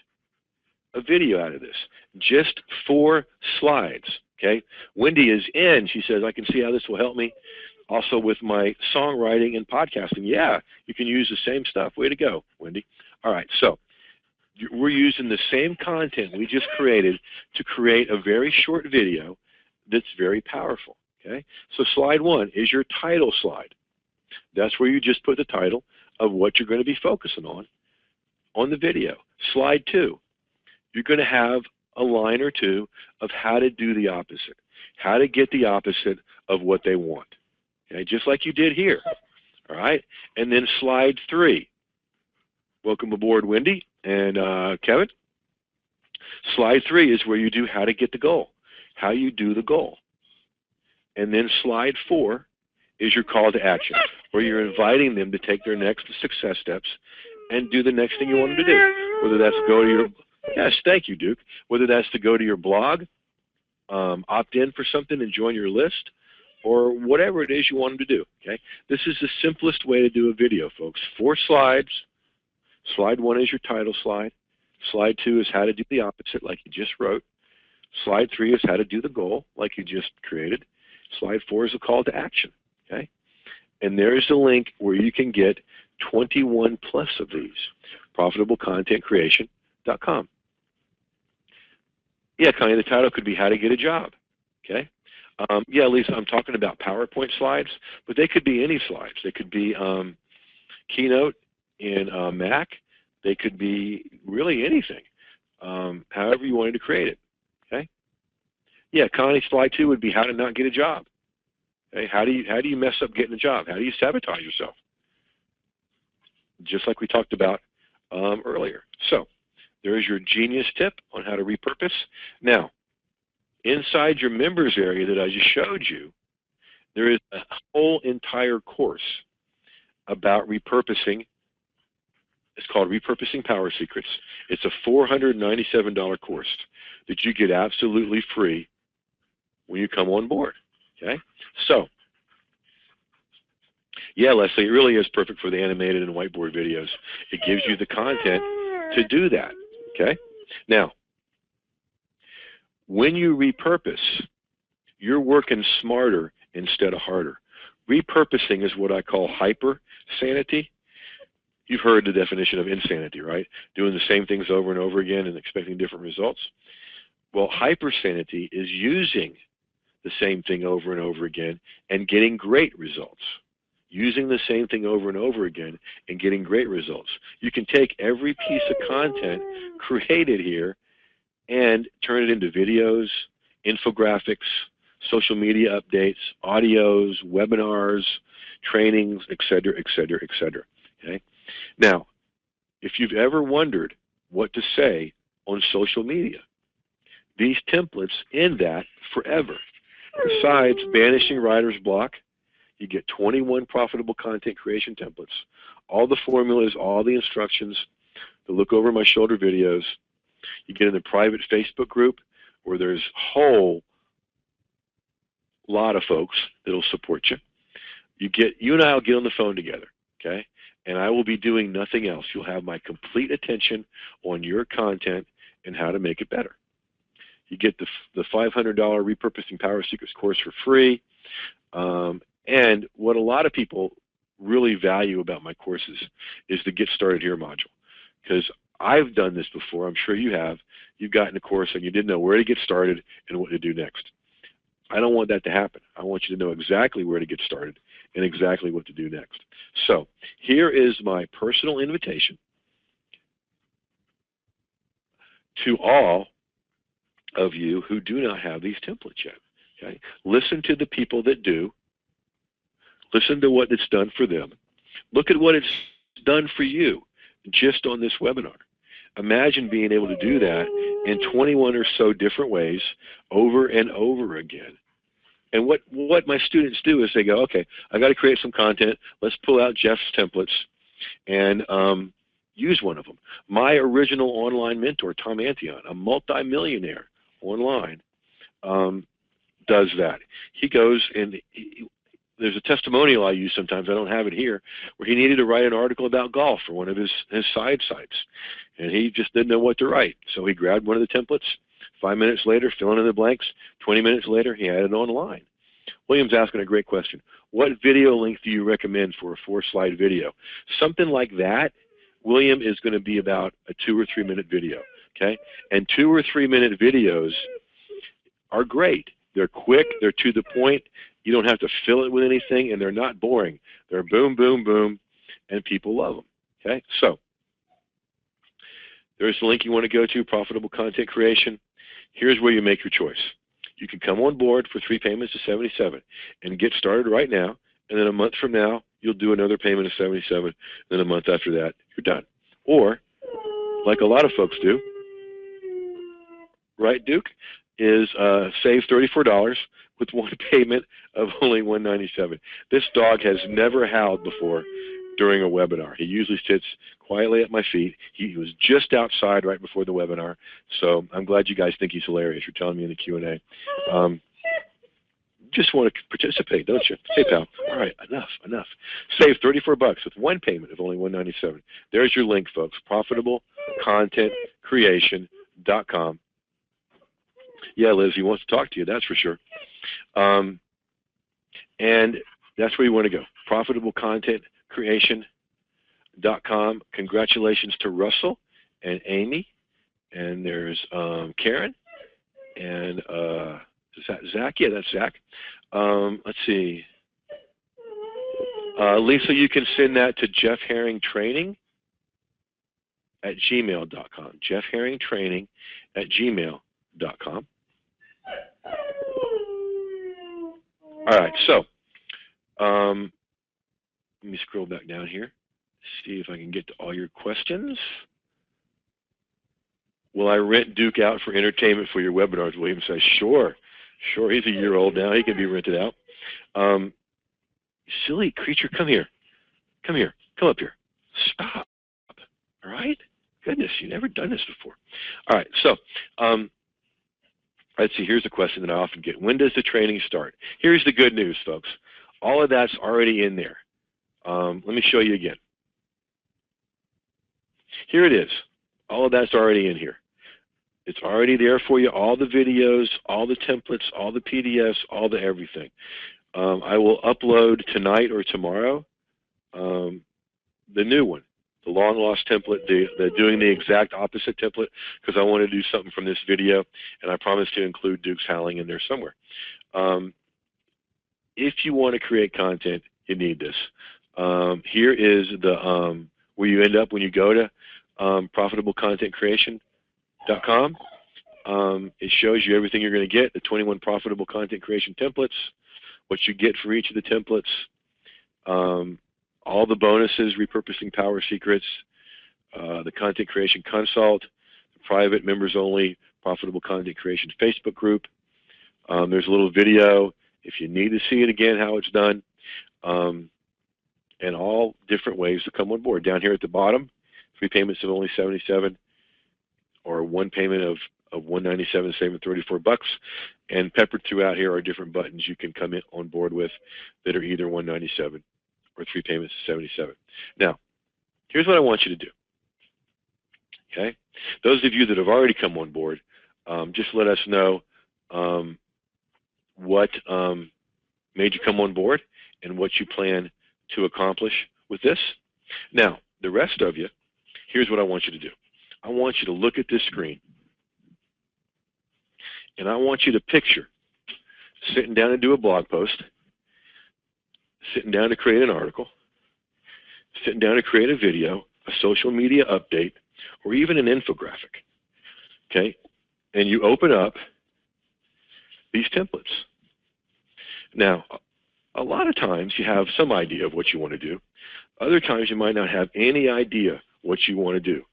a video out of this. Just 4 slides. Okay, Wendy is in. She says, I can see how this will help me also with my songwriting and podcasting. Yeah, you can use the same stuff. Way to go, Wendy. All right, so we're using the same content we just created to create a very short video that's very powerful. Okay, so slide 1 is your title slide. That's where you just put the title of what you're going to be focusing on the video. Slide 2, you're going to have a line or 2 of how to do the opposite, how to get the opposite of what they want. Okay, just like you did here. All right, and then slide 3. Welcome aboard, Wendy and Kevin. Slide 3 is where you do how to get the goal, how you do the goal. And then slide 4 is your call to action, where you're inviting them to take their next success steps and do the next thing you want them to do. Whether that's to go to your, yes, thank you, Duke. Whether that's to go to your blog, opt in for something and join your list, or whatever it is you want them to do. Okay, this is the simplest way to do a video, folks. 4 slides. Slide 1 is your title slide. Slide 2 is how to do the opposite, like you just wrote. Slide 3 is how to do the goal, like you just created. Slide 4 is a call to action. Okay, and there's the link where you can get 21 plus of these. ProfitableContentCreation.com. Yeah, Connie, the title could be How to Get a Job. Okay. Yeah, Lisa, I'm talking about PowerPoint slides, but they could be any slides. They could be Keynote in Mac. They could be really anything, however you wanted to create it. Okay. Yeah, Connie, slide 2 would be How to Not Get a Job. Okay? How do you mess up getting a job? How do you sabotage yourself? Just like we talked about earlier. So there's your genius tip on how to repurpose. Now, inside your members area that I just showed you, there is a whole entire course about repurposing. It's called Repurposing Power Secrets. It's a $497 course that you get absolutely free when you come on board. Okay? So Yeah, Leslie, it really is perfect for the animated and whiteboard videos. It gives you the content to do that, okay? Now, when you repurpose, you're working smarter instead of harder. Repurposing is what I call hyper sanity. You've heard the definition of insanity, right? Doing the same things over and over again and expecting different results. Well, hypersanity is using the same thing over and over again and getting great results. Using the same thing over and over again and getting great results. You can take every piece of content created here and turn it into videos, infographics, social media updates, audios, webinars, trainings, etc., etc., etc. Okay? Now, if you've ever wondered what to say on social media, these templates end that forever. Besides banishing writer's block, you get 21 profitable content creation templates, all the formulas, all the instructions, the look over my shoulder videos. You get in the private Facebook group where there's a whole lot of folks that will support you. You and I will get on the phone together, okay? And I will be doing nothing else. You'll have my complete attention on your content and how to make it better. You get the $500 Repurposing Power Secrets course for free. And what a lot of people really value about my courses is the Get Started Here module. Because I've done this before, I'm sure you have. You've gotten a course and you didn't know where to get started and what to do next. I don't want that to happen. I want you to know exactly where to get started and exactly what to do next. So here is my personal invitation to all of you who do not have these templates yet. Okay? Listen to the people that do. Listen to what it's done for them. Look at what it's done for you just on this webinar. Imagine being able to do that in 21 or so different ways over and over again. And what my students do is they go, okay, I got to create some content. Let's pull out Jeff's templates and use one of them. My original online mentor, Tom Antion, a multimillionaire online, does that. He goes and there's a testimonial I use sometimes, I don't have it here, where he needed to write an article about golf for one of his side sites. And he just didn't know what to write. So he grabbed one of the templates. 5 minutes later, filling in the blanks. 20 minutes later, he had it online. William's asking a great question. What video length do you recommend for a 4-slide video? Something like that, William, is going to be about a 2 or 3 minute video. Okay? And 2 or 3 minute videos are great. They're quick. They're to the point. You don't have to fill it with anything, and they're not boring. They're boom, boom, boom, and people love them. Okay? So there's the link you want to go to, Profitable Content Creation. Here's where you make your choice. You can come on board for 3 payments of $77 and get started right now, and then a month from now, you'll do another payment of $77, then a month after that, you're done. Or, like a lot of folks do, right, Duke, is save $34 with one payment of only $197. This dog has never howled before during a webinar. He usually sits quietly at my feet. He was just outside right before the webinar, so I'm glad you guys think he's hilarious. You're telling me in the Q&A. Just want to participate, don't you? Hey, pal. All right, enough. Save $34 with one payment of only $197. There's your link, folks. ProfitableContentCreation.com. Yeah, Liz, he wants to talk to you, that's for sure. And that's where you want to go. ProfitableContentCreation.com. Congratulations to Russell and Amy. And there's Karen. And is that Zach? Yeah, that's Zach. Let's see. Lisa, you can send that to jeffherringtraining@gmail.com. jeffherringtraining@gmail.com. All right, so let me scroll back down here, see if I can get to all your questions. Will I rent Duke out for entertainment for your webinars? William says, sure. He's a year old now. He can be rented out. Silly creature, come here. Come up here. Stop. All right? Goodness, you've never done this before. All right, so let's see, here's a question that I often get. When does the training start? Here's the good news, folks. All of that's already in there. Let me show you again. Here it is. All of that's already in here. It's already there for you, all the videos, all the templates, all the PDFs, all the everything. I will upload tonight or tomorrow the new one, the long lost template, the doing the exact opposite template, because I want to do something from this video, and I promise to include Duke's Howling in there somewhere. If you want to create content, you need this. Here is the where you end up when you go to profitablecontentcreation.com. It shows you everything you're going to get, the 21 profitable content creation templates, what you get for each of the templates, all the bonuses, repurposing power secrets, the content creation consult, the private members only profitable content creation Facebook group. There's a little video if you need to see it again, how it's done, and all different ways to come on board. Down here at the bottom, 3 payments of only $77, or 1 payment of $197, saving $34, and peppered throughout here are different buttons you can come in on board with that are either $197 or 3 payments of $77. Now, here's what I want you to do. Okay, those of you that have already come on board, just let us know what made you come on board and what you plan to accomplish with this. Now, the rest of you, here's what I want you to do. I want you to look at this screen, and I want you to picture sitting down to do a blog post, sitting down to create an article, sitting down to create a video, a social media update, or even an infographic. Okay? And you open up these templates. Now, a lot of times you have some idea of what you want to do. Other times you might not have any idea what you want to do.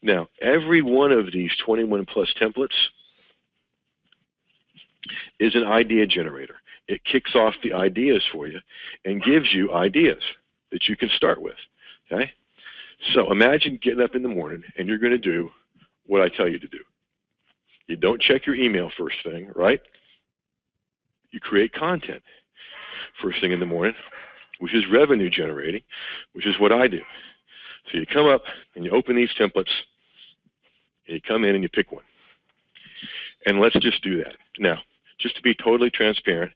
Now, every one of these 21 plus templates is an idea generator. It kicks off the ideas for you and gives you ideas that you can start with. Okay? So imagine getting up in the morning and you're going to do what I tell you to do. You don't check your email first thing, right? You create content first thing in the morning, which is revenue generating, which is what I do. So you come up and you open these templates, and you come in and you pick one. And let's just do that. Now, just to be totally transparent,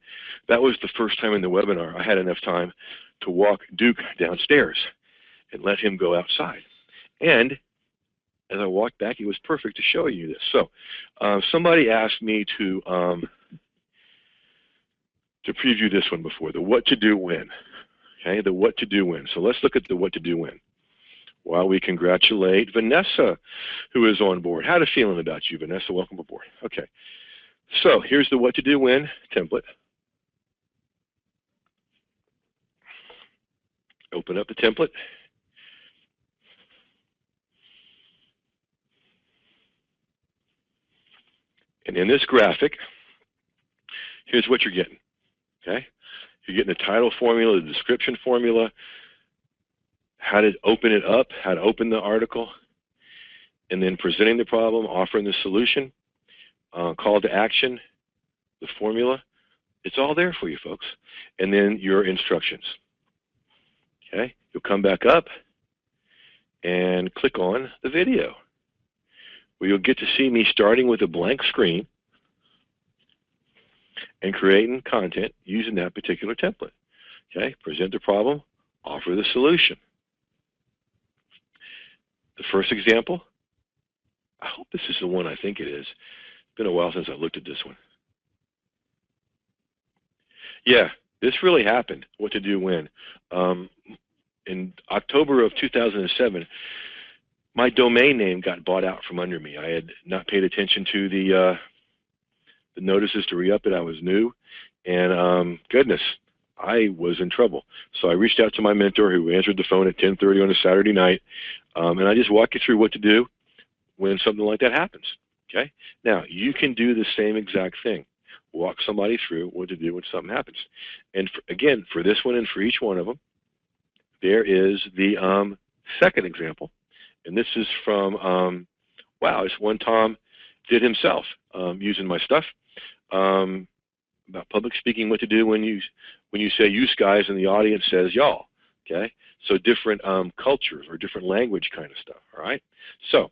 that was the first time in the webinar I had enough time to walk Duke downstairs and let him go outside. And as I walked back, it was perfect to show you this. So somebody asked me to preview this one before, the what to do when. Okay, the what to do when. So let's look at the what to do when. While we congratulate Vanessa, who is on board. How are you feeling about you, Vanessa? Welcome aboard. Okay, so here's the what to do when template. Open up the template. And in this graphic, here's what you're getting. Okay, you're getting the title formula, the description formula, how to open it up, how to open the article, and then presenting the problem, offering the solution, call to action, the formula. It's all there for you, folks. And then your instructions. Okay, you'll come back up and click on the video, where you'll get to see me starting with a blank screen and creating content using that particular template. Okay, present the problem, offer the solution. The first example, I hope this is the one I think it is. It's been a while since I looked at this one. Yeah, this really happened, what to do when. In October of 2007, my domain name got bought out from under me. I had not paid attention to the notices to re-up it. I was new, and goodness, I was in trouble. So I reached out to my mentor, who answered the phone at 10:30 on a Saturday night, and I just walked you through what to do when something like that happens. Okay? Now, you can do the same exact thing. Walk somebody through what to do when something happens. And again, for this one and for each one of them, there is the second example. And this is from, wow, it's one Tom did himself using my stuff. About public speaking, what to do when you say "use guys" and the audience says "y'all." Okay, so different cultures or different language kind of stuff. All right, so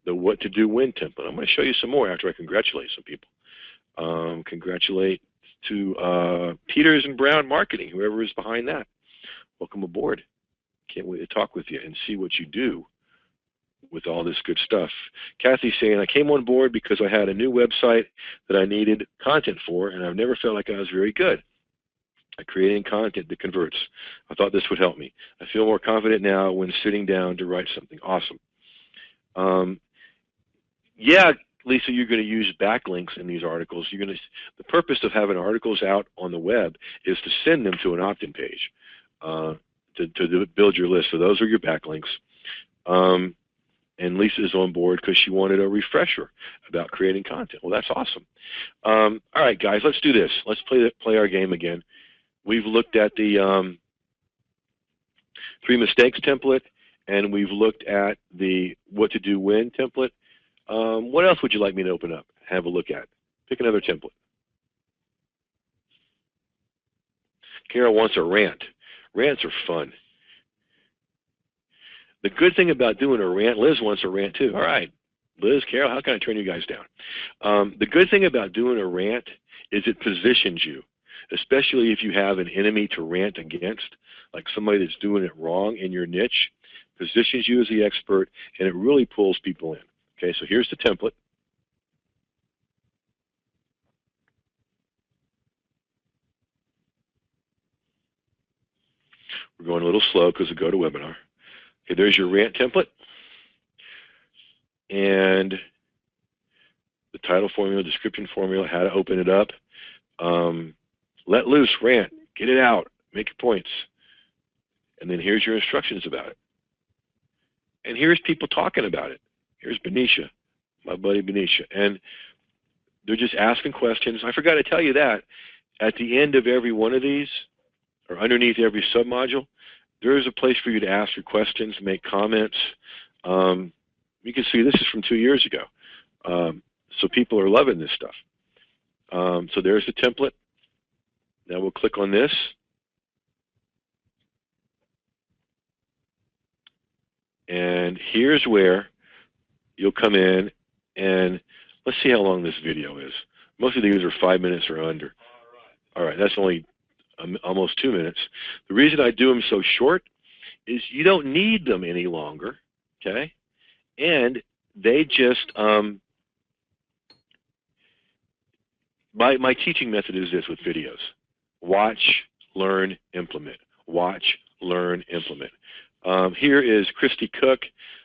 the what to do when template. I'm going to show you some more after I congratulate some people. Congratulate to Peters and Brown Marketing, whoever is behind that. Welcome aboard. Can't wait to talk with you and see what you do with all this good stuff. Kathy's saying, I came on board because I had a new website that I needed content for, and I've never felt like I was very good at creating content that converts. I thought this would help me. I feel more confident now when sitting down to write something. Awesome. Yeah, Lisa, you're going to use backlinks in these articles. The purpose of having articles out on the web is to send them to an opt-in page to build your list. So those are your backlinks. And Lisa is on board because she wanted a refresher about creating content. Well, that's awesome. All right, guys, let's do this. Let's play our game again. We've looked at the 3 mistakes template, and we've looked at the what to do when template. What else would you like me to open up, have a look at? Pick another template. Carol wants a rant. Rants are fun. The good thing about doing a rant, Liz wants a rant too. All right, Liz, Carol, how can I turn you guys down? The good thing about doing a rant is it positions you, especially if you have an enemy to rant against, like somebody that's doing it wrong in your niche, positions you as the expert, and it really pulls people in. Okay, so here's the template. We're going a little slow because of GoToWebinar. Okay, there's your rant template. And the title formula, description formula, how to open it up. Let loose, rant, get it out, make your points. And then here's your instructions about it. And here's people talking about it. Here's Benicia, my buddy Benicia. And they're just asking questions. I forgot to tell you that. At the end of every one of these, or underneath every submodule, there is a place for you to ask your questions, make comments. You can see this is from 2 years ago. So people are loving this stuff. So there's the template. Now we'll click on this. And here's where you'll come in and let's see how long this video is. Most of these are 5 minutes or under. All right, that's only almost 2 minutes. The reason I do them so short is you don't need them any longer, okay? And they just, my teaching method is this with videos. Watch, learn, implement. Watch, learn, implement. Here is Christy Cook,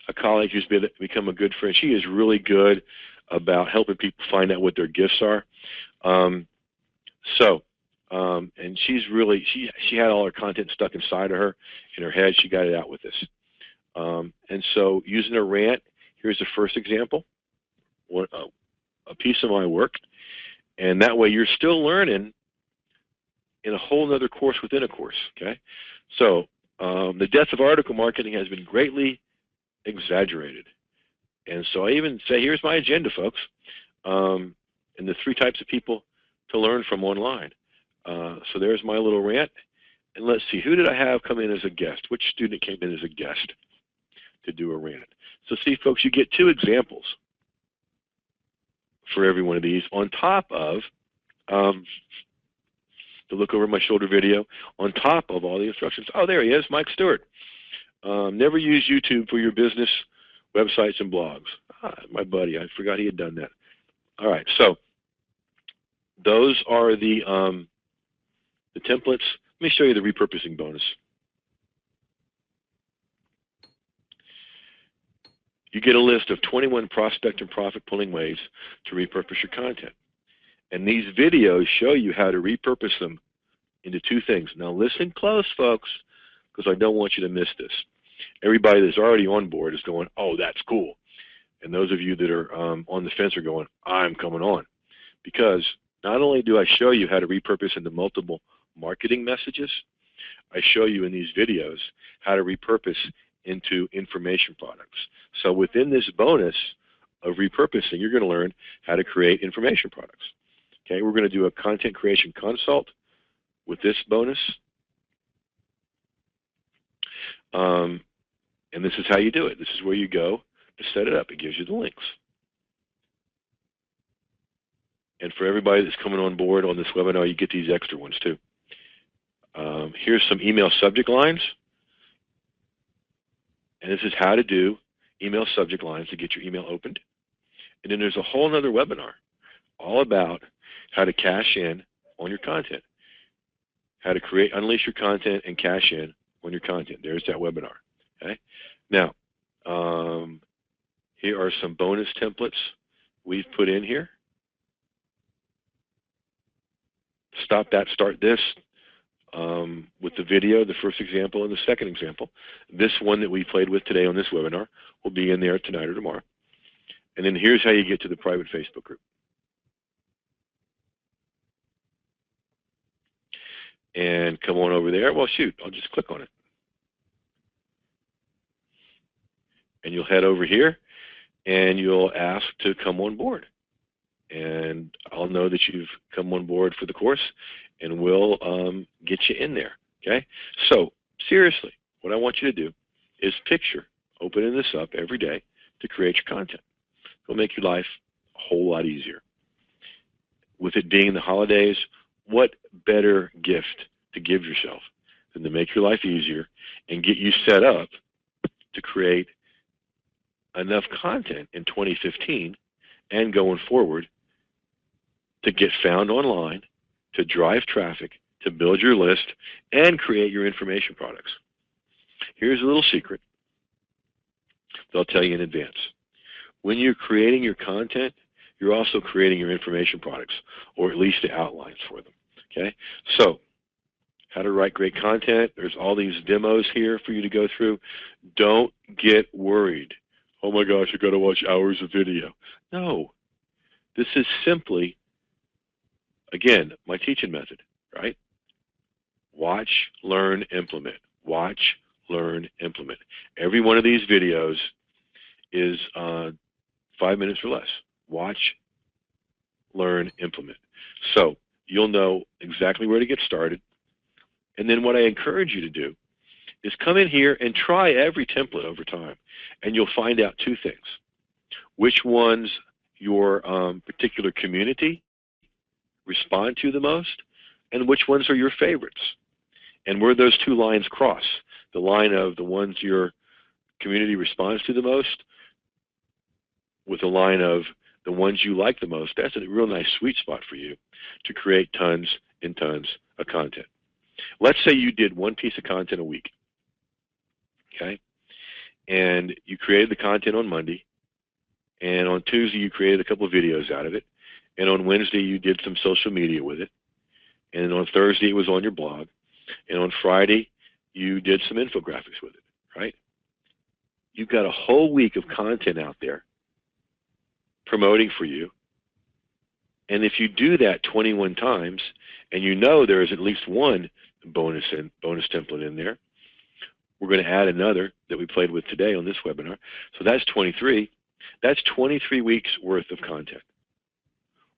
a colleague who's become a good friend. She is really good about helping people find out what their gifts are. And she's really, she had all her content stuck inside of her, in her head. She got it out with this. And so using a rant, here's the first example, a piece of my work. And that way you're still learning in a whole other course within a course, okay? So the death of article marketing has been greatly exaggerated. And so I even say, here's my agenda, folks, and the 3 types of people to learn from online. So there's my little rant. And let's see, who did I have come in as a guest? Which student came in as a guest to do a rant? So see, folks, you get 2 examples for every one of these on top of the look over my shoulder video, on top of all the instructions. Oh, there he is, Mike Stewart. Never use YouTube for your business websites and blogs. My buddy, I forgot he had done that. All right, so those are the templates. Let me show you the repurposing bonus. You get a list of 21 prospect and profit pulling ways to repurpose your content. And these videos show you how to repurpose them into 2 things. Now listen close, folks, because I don't want you to miss this. Everybody that's already on board is going, oh, that's cool. And those of you that are on the fence are going, I'm coming on. Because not only do I show you how to repurpose into multiple marketing messages, I show you in these videos how to repurpose into information products. So within this bonus of repurposing, you're going to learn how to create information products. Okay, we're going to do a content creation consult with this bonus. And this is how you do it. This is where you go to set it up. It gives you the links. And for everybody that's coming on board on this webinar, you get these extra ones too. Here's some email subject lines. And this is how to do email subject lines to get your email opened. And then there's a whole other webinar all about how to cash in on your content, how to unleash your content and cash in on your content. There's that webinar. Okay. Now, here are some bonus templates we've put in here. Stop that, start this. With the video, the first example and the second example. This one that we played with today on this webinar will be in there tonight or tomorrow. And then here's how you get to the private Facebook group. And come on over there. Well, shoot, I'll just click on it. And you'll head over here and you'll ask to come on board. And I'll know that you've come on board for the course, and we'll get you in there. Okay? So, seriously, what I want you to do is picture opening this up every day to create your content. It'll make your life a whole lot easier. With it being the holidays, what better gift to give yourself than to make your life easier and get you set up to create enough content in 2015 and going forward to get found online, to drive traffic, to build your list, and create your information products. Here's a little secret that I'll tell you in advance. When you're creating your content, you're also creating your information products, or at least the outlines for them. Okay? So, how to write great content. There's all these demos here for you to go through. Don't get worried. Oh my gosh, I've got to watch hours of video. No. This is simply, again, my teaching method, right? Watch, learn, implement. Watch, learn, implement. Every one of these videos is 5 minutes or less. Watch, learn, implement. So you'll know exactly where to get started. And then what I encourage you to do is come in here and try every template over time. And you'll find out two things. Which ones your particular community respond to the most, and which ones are your favorites. And where those two lines cross, the line of the ones your community responds to the most with the line of the ones you like the most, that's a real nice sweet spot for you to create tons and tons of content. Let's say you did one piece of content a week, okay? And you created the content on Monday, and on Tuesday you created a couple of videos out of it, and on Wednesday you did some social media with it, and on Thursday it was on your blog, and on Friday you did some infographics with it, right? You've got a whole week of content out there promoting for you, and if you do that 21 times, and you know there is at least one bonus template in there, we're going to add another that we played with today on this webinar, so that's 23. That's 23 weeks worth of content.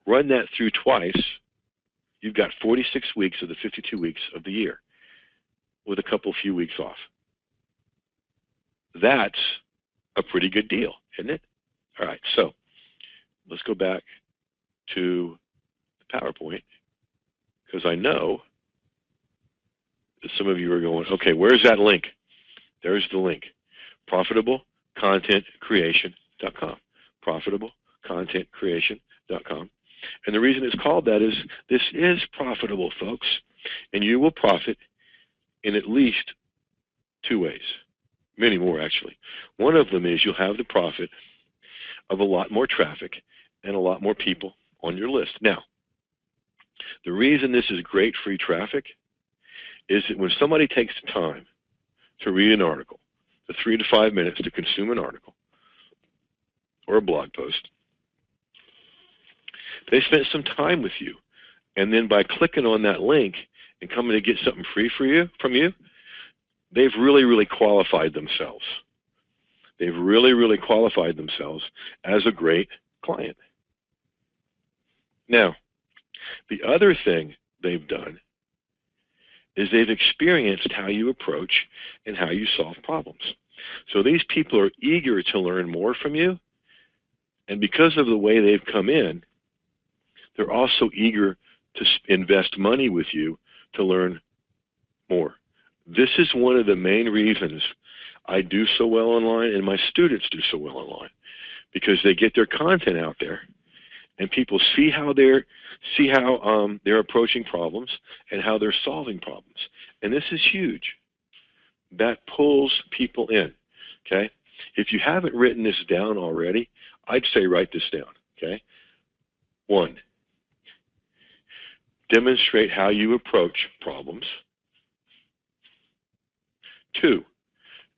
Run that through twice, you've got 46 weeks of the 52 weeks of the year with a few weeks off. That's a pretty good deal, isn't it? All right, so let's go back to the PowerPoint, because I know that some of you are going, okay, where's that link? There's the link, profitablecontentcreation.com, profitablecontentcreation.com. And the reason it's called that is this is profitable, folks, and you will profit in at least two ways, many more actually. One of them is you'll have the profit of a lot more traffic and a lot more people on your list. Now, the reason this is great free traffic is that when somebody takes the time to read an article, the 3 to 5 minutes to consume an article or a blog post, they spent some time with you, and then by clicking on that link and coming to get something free from you, they've really qualified themselves. They've really qualified themselves as a great client. Now, the other thing they've done is they've experienced how you approach and how you solve problems. So these people are eager to learn more from you, and because of the way they've come in, they're also eager to invest money with you to learn more. This is one of the main reasons I do so well online and my students do so well online, because they get their content out there and people see how they're approaching problems and how they're solving problems. And this is huge. That pulls people in. Okay? If you haven't written this down already, I'd say write this down. Okay? 1, demonstrate how you approach problems. 2,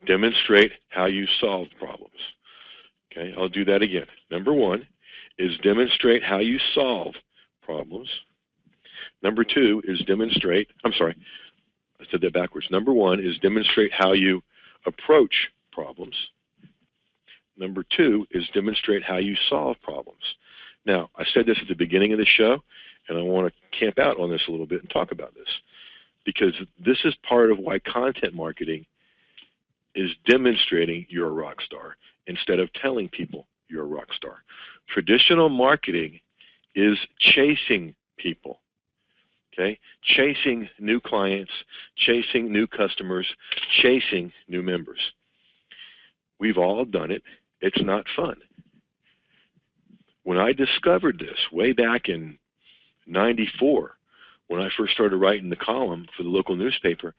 demonstrate how you solve problems. Okay, I'll do that again. Number 1 is demonstrate how you solve problems. Number 2 is demonstrate, I'm sorry, I said that backwards. Number 1 is demonstrate how you approach problems. Number 2 is demonstrate how you solve problems. Now, I said this at the beginning of the show, and I want to camp out on this a little bit and talk about this, because this is part of why content marketing is demonstrating you're a rock star instead of telling people you're a rock star. Traditional marketing is chasing people, okay? Chasing new clients, chasing new customers, chasing new members. We've all done it. It's not fun. When I discovered this way back in '94, when I first started writing the column for the local newspaper,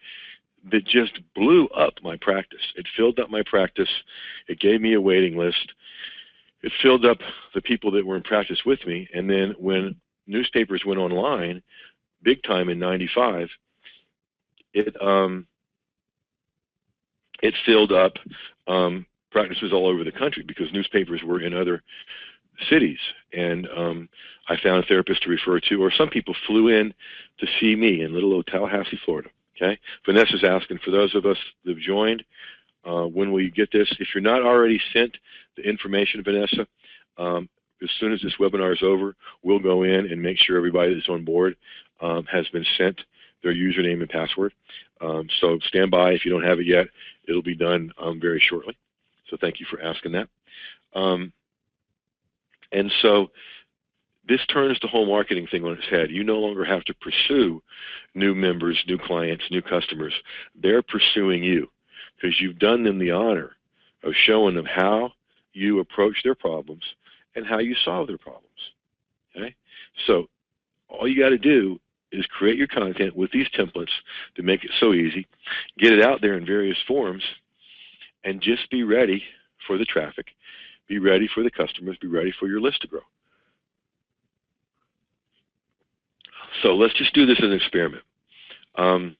that just blew up my practice. It filled up my practice. It gave me a waiting list. It filled up the people that were in practice with me. And then when newspapers went online, big time in '95, it filled up practices all over the country because newspapers were in other cities. And I found a therapist to refer to, or some people flew in to see me in little old Tallahassee, Florida. Okay, Vanessa's asking, for those of us that have joined, when will you get this? If you're not already sent the information, Vanessa, as soon as this webinar is over, we'll go in and make sure everybody that's on board has been sent their username and password. So stand by. If you don't have it yet, it'll be done very shortly. So thank you for asking that. And so this turns the whole marketing thing on its head. You no longer have to pursue new members, new clients, new customers. They're pursuing you because you've done them the honor of showing them how you approach their problems and how you solve their problems. Okay? So all you got to do is create your content with these templates to make it so easy, get it out there in various forms, and just be ready for the traffic, be ready for the customers, be ready for your list to grow. So let's just do this as an experiment. How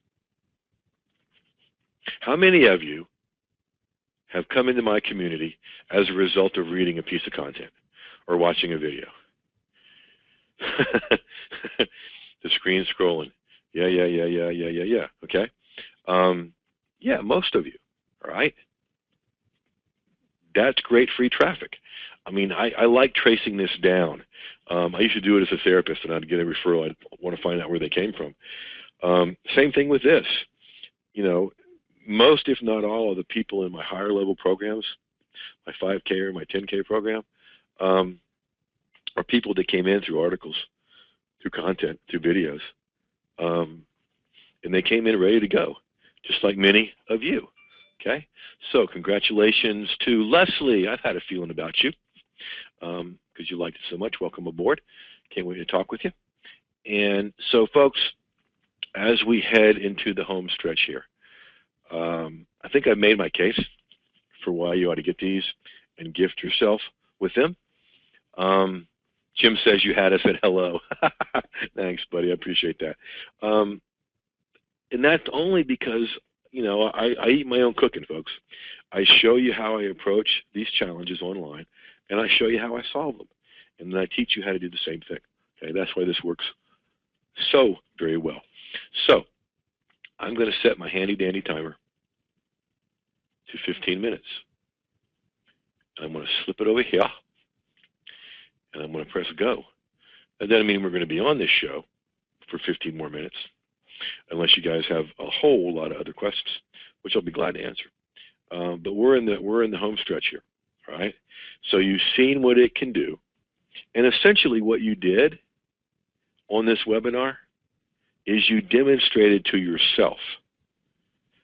many of you have come into my community as a result of reading a piece of content or watching a video? The screen scrolling. Yeah. Okay. Yeah, most of you. All right. That's great free traffic. I mean, I like tracing this down. I used to do it as a therapist, and I'd get a referral. I'd want to find out where they came from. Same thing with this. You know, most, if not all, of the people in my higher level programs, my 5K or my 10K program, are people that came in through articles, through content, through videos, and they came in ready to go, just like many of you. Okay, so congratulations to Leslie. I've had a feeling about you because you liked it so much. Welcome aboard. Can't wait to talk with you. And so, folks, as we head into the home stretch here, I think I've made my case for why you ought to get these and gift yourself with them. Jim says you had us at hello. Thanks, buddy. I appreciate that. And that's only because, you know, I eat my own cooking, folks. I show you how I approach these challenges online, and I show you how I solve them. And then I teach you how to do the same thing. Okay, that's why this works so very well. So I'm going to set my handy-dandy timer to 15 minutes. And I'm going to slip it over here, and I'm going to press go. That doesn't mean we're going to be on this show for 15 more minutes. unless you guys have a whole lot of other questions, which I'll be glad to answer. But we're in the home stretch here, all right? So you've seen what it can do, and essentially what you did on this webinar is you demonstrated to yourself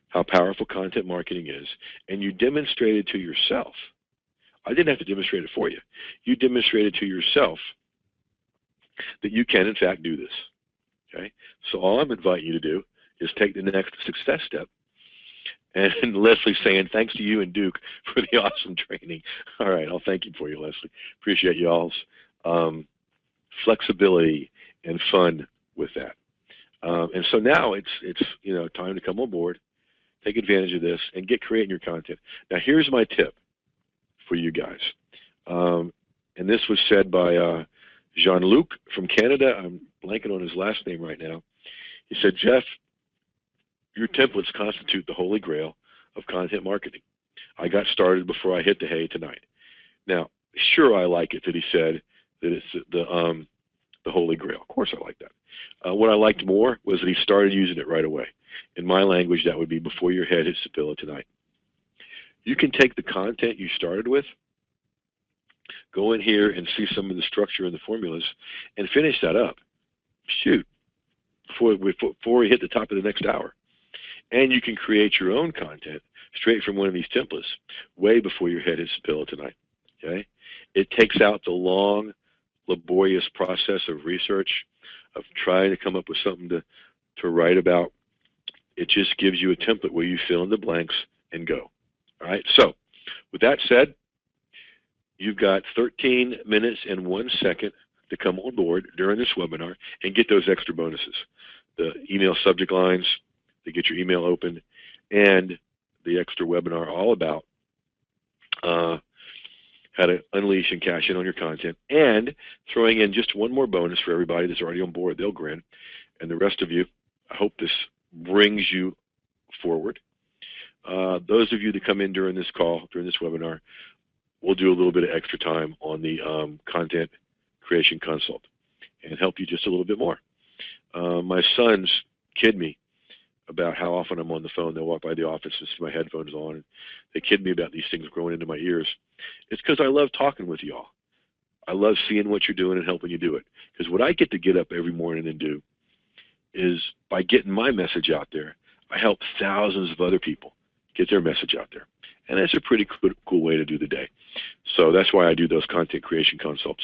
how powerful content marketing is, and you demonstrated to yourself. I didn't have to demonstrate it for you. You demonstrated to yourself that you can, in fact, do this. Okay? So all I'm inviting you to do is take the next success step. And Leslie's saying, thanks to you and Duke for the awesome training. All right, I'll thank you for you, Leslie. Appreciate y'all's flexibility and fun with that. And so now it's time to come on board, take advantage of this, and get creating your content. Now here's my tip for you guys. And this was said by Jean-Luc from Canada. I'm blanking on his last name right now. He said, Jeff, your templates constitute the holy grail of content marketing. I got started before I hit the hay tonight. Now, sure, I like it that he said that it's the holy grail. Of course I like that. What I liked more was that he started using it right away. In my language, that would be before your head hits the pillow tonight. You can take the content you started with, go in here and see some of the structure and the formulas, and finish that up. Shoot, before we hit the top of the next hour. And you can create your own content straight from one of these templates way before your head hits the pillow tonight. Okay? It takes out the long, laborious process of research, of trying to come up with something to write about. It just gives you a template where you fill in the blanks and go. All right? So, with that said, you've got 13 minutes and 1 second to come on board during this webinar and get those extra bonuses. The email subject lines, to get your email open, and the extra webinar all about how to unleash and cash in on your content, and throwing in just one more bonus for everybody that's already on board. They'll grin. And the rest of you, I hope this brings you forward. Those of you that come in during this call, during this webinar, we'll do a little bit of extra time on the content creation consult and help you just a little bit more. My sons kid me about how often I'm on the phone. They'll walk by the office and see my headphones on, and they kid me about these things growing into my ears. It's because I love talking with y'all. I love seeing what you're doing and helping you do it. Because what I get to get up every morning and do is, by getting my message out there, I help thousands of other people get their message out there. And that's a pretty cool way to do the day. So that's why I do those content creation consults.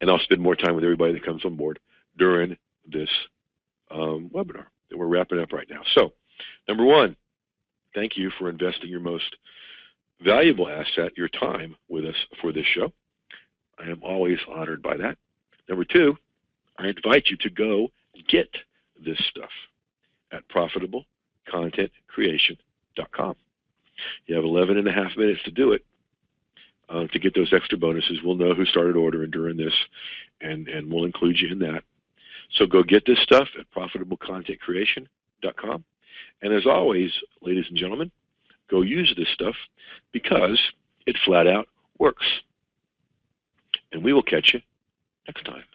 And I'll spend more time with everybody that comes on board during this webinar that we're wrapping up right now. So, number one, thank you for investing your most valuable asset, your time, with us for this show. I am always honored by that. Number two, I invite you to go get this stuff at profitablecontentcreation.com. You have 11 and a half minutes to do it. To get those extra bonuses, we'll know who started ordering during this, and we'll include you in that. So go get this stuff at profitablecontentcreation.com. And as always, ladies and gentlemen, go use this stuff because it flat out works. And we will catch you next time.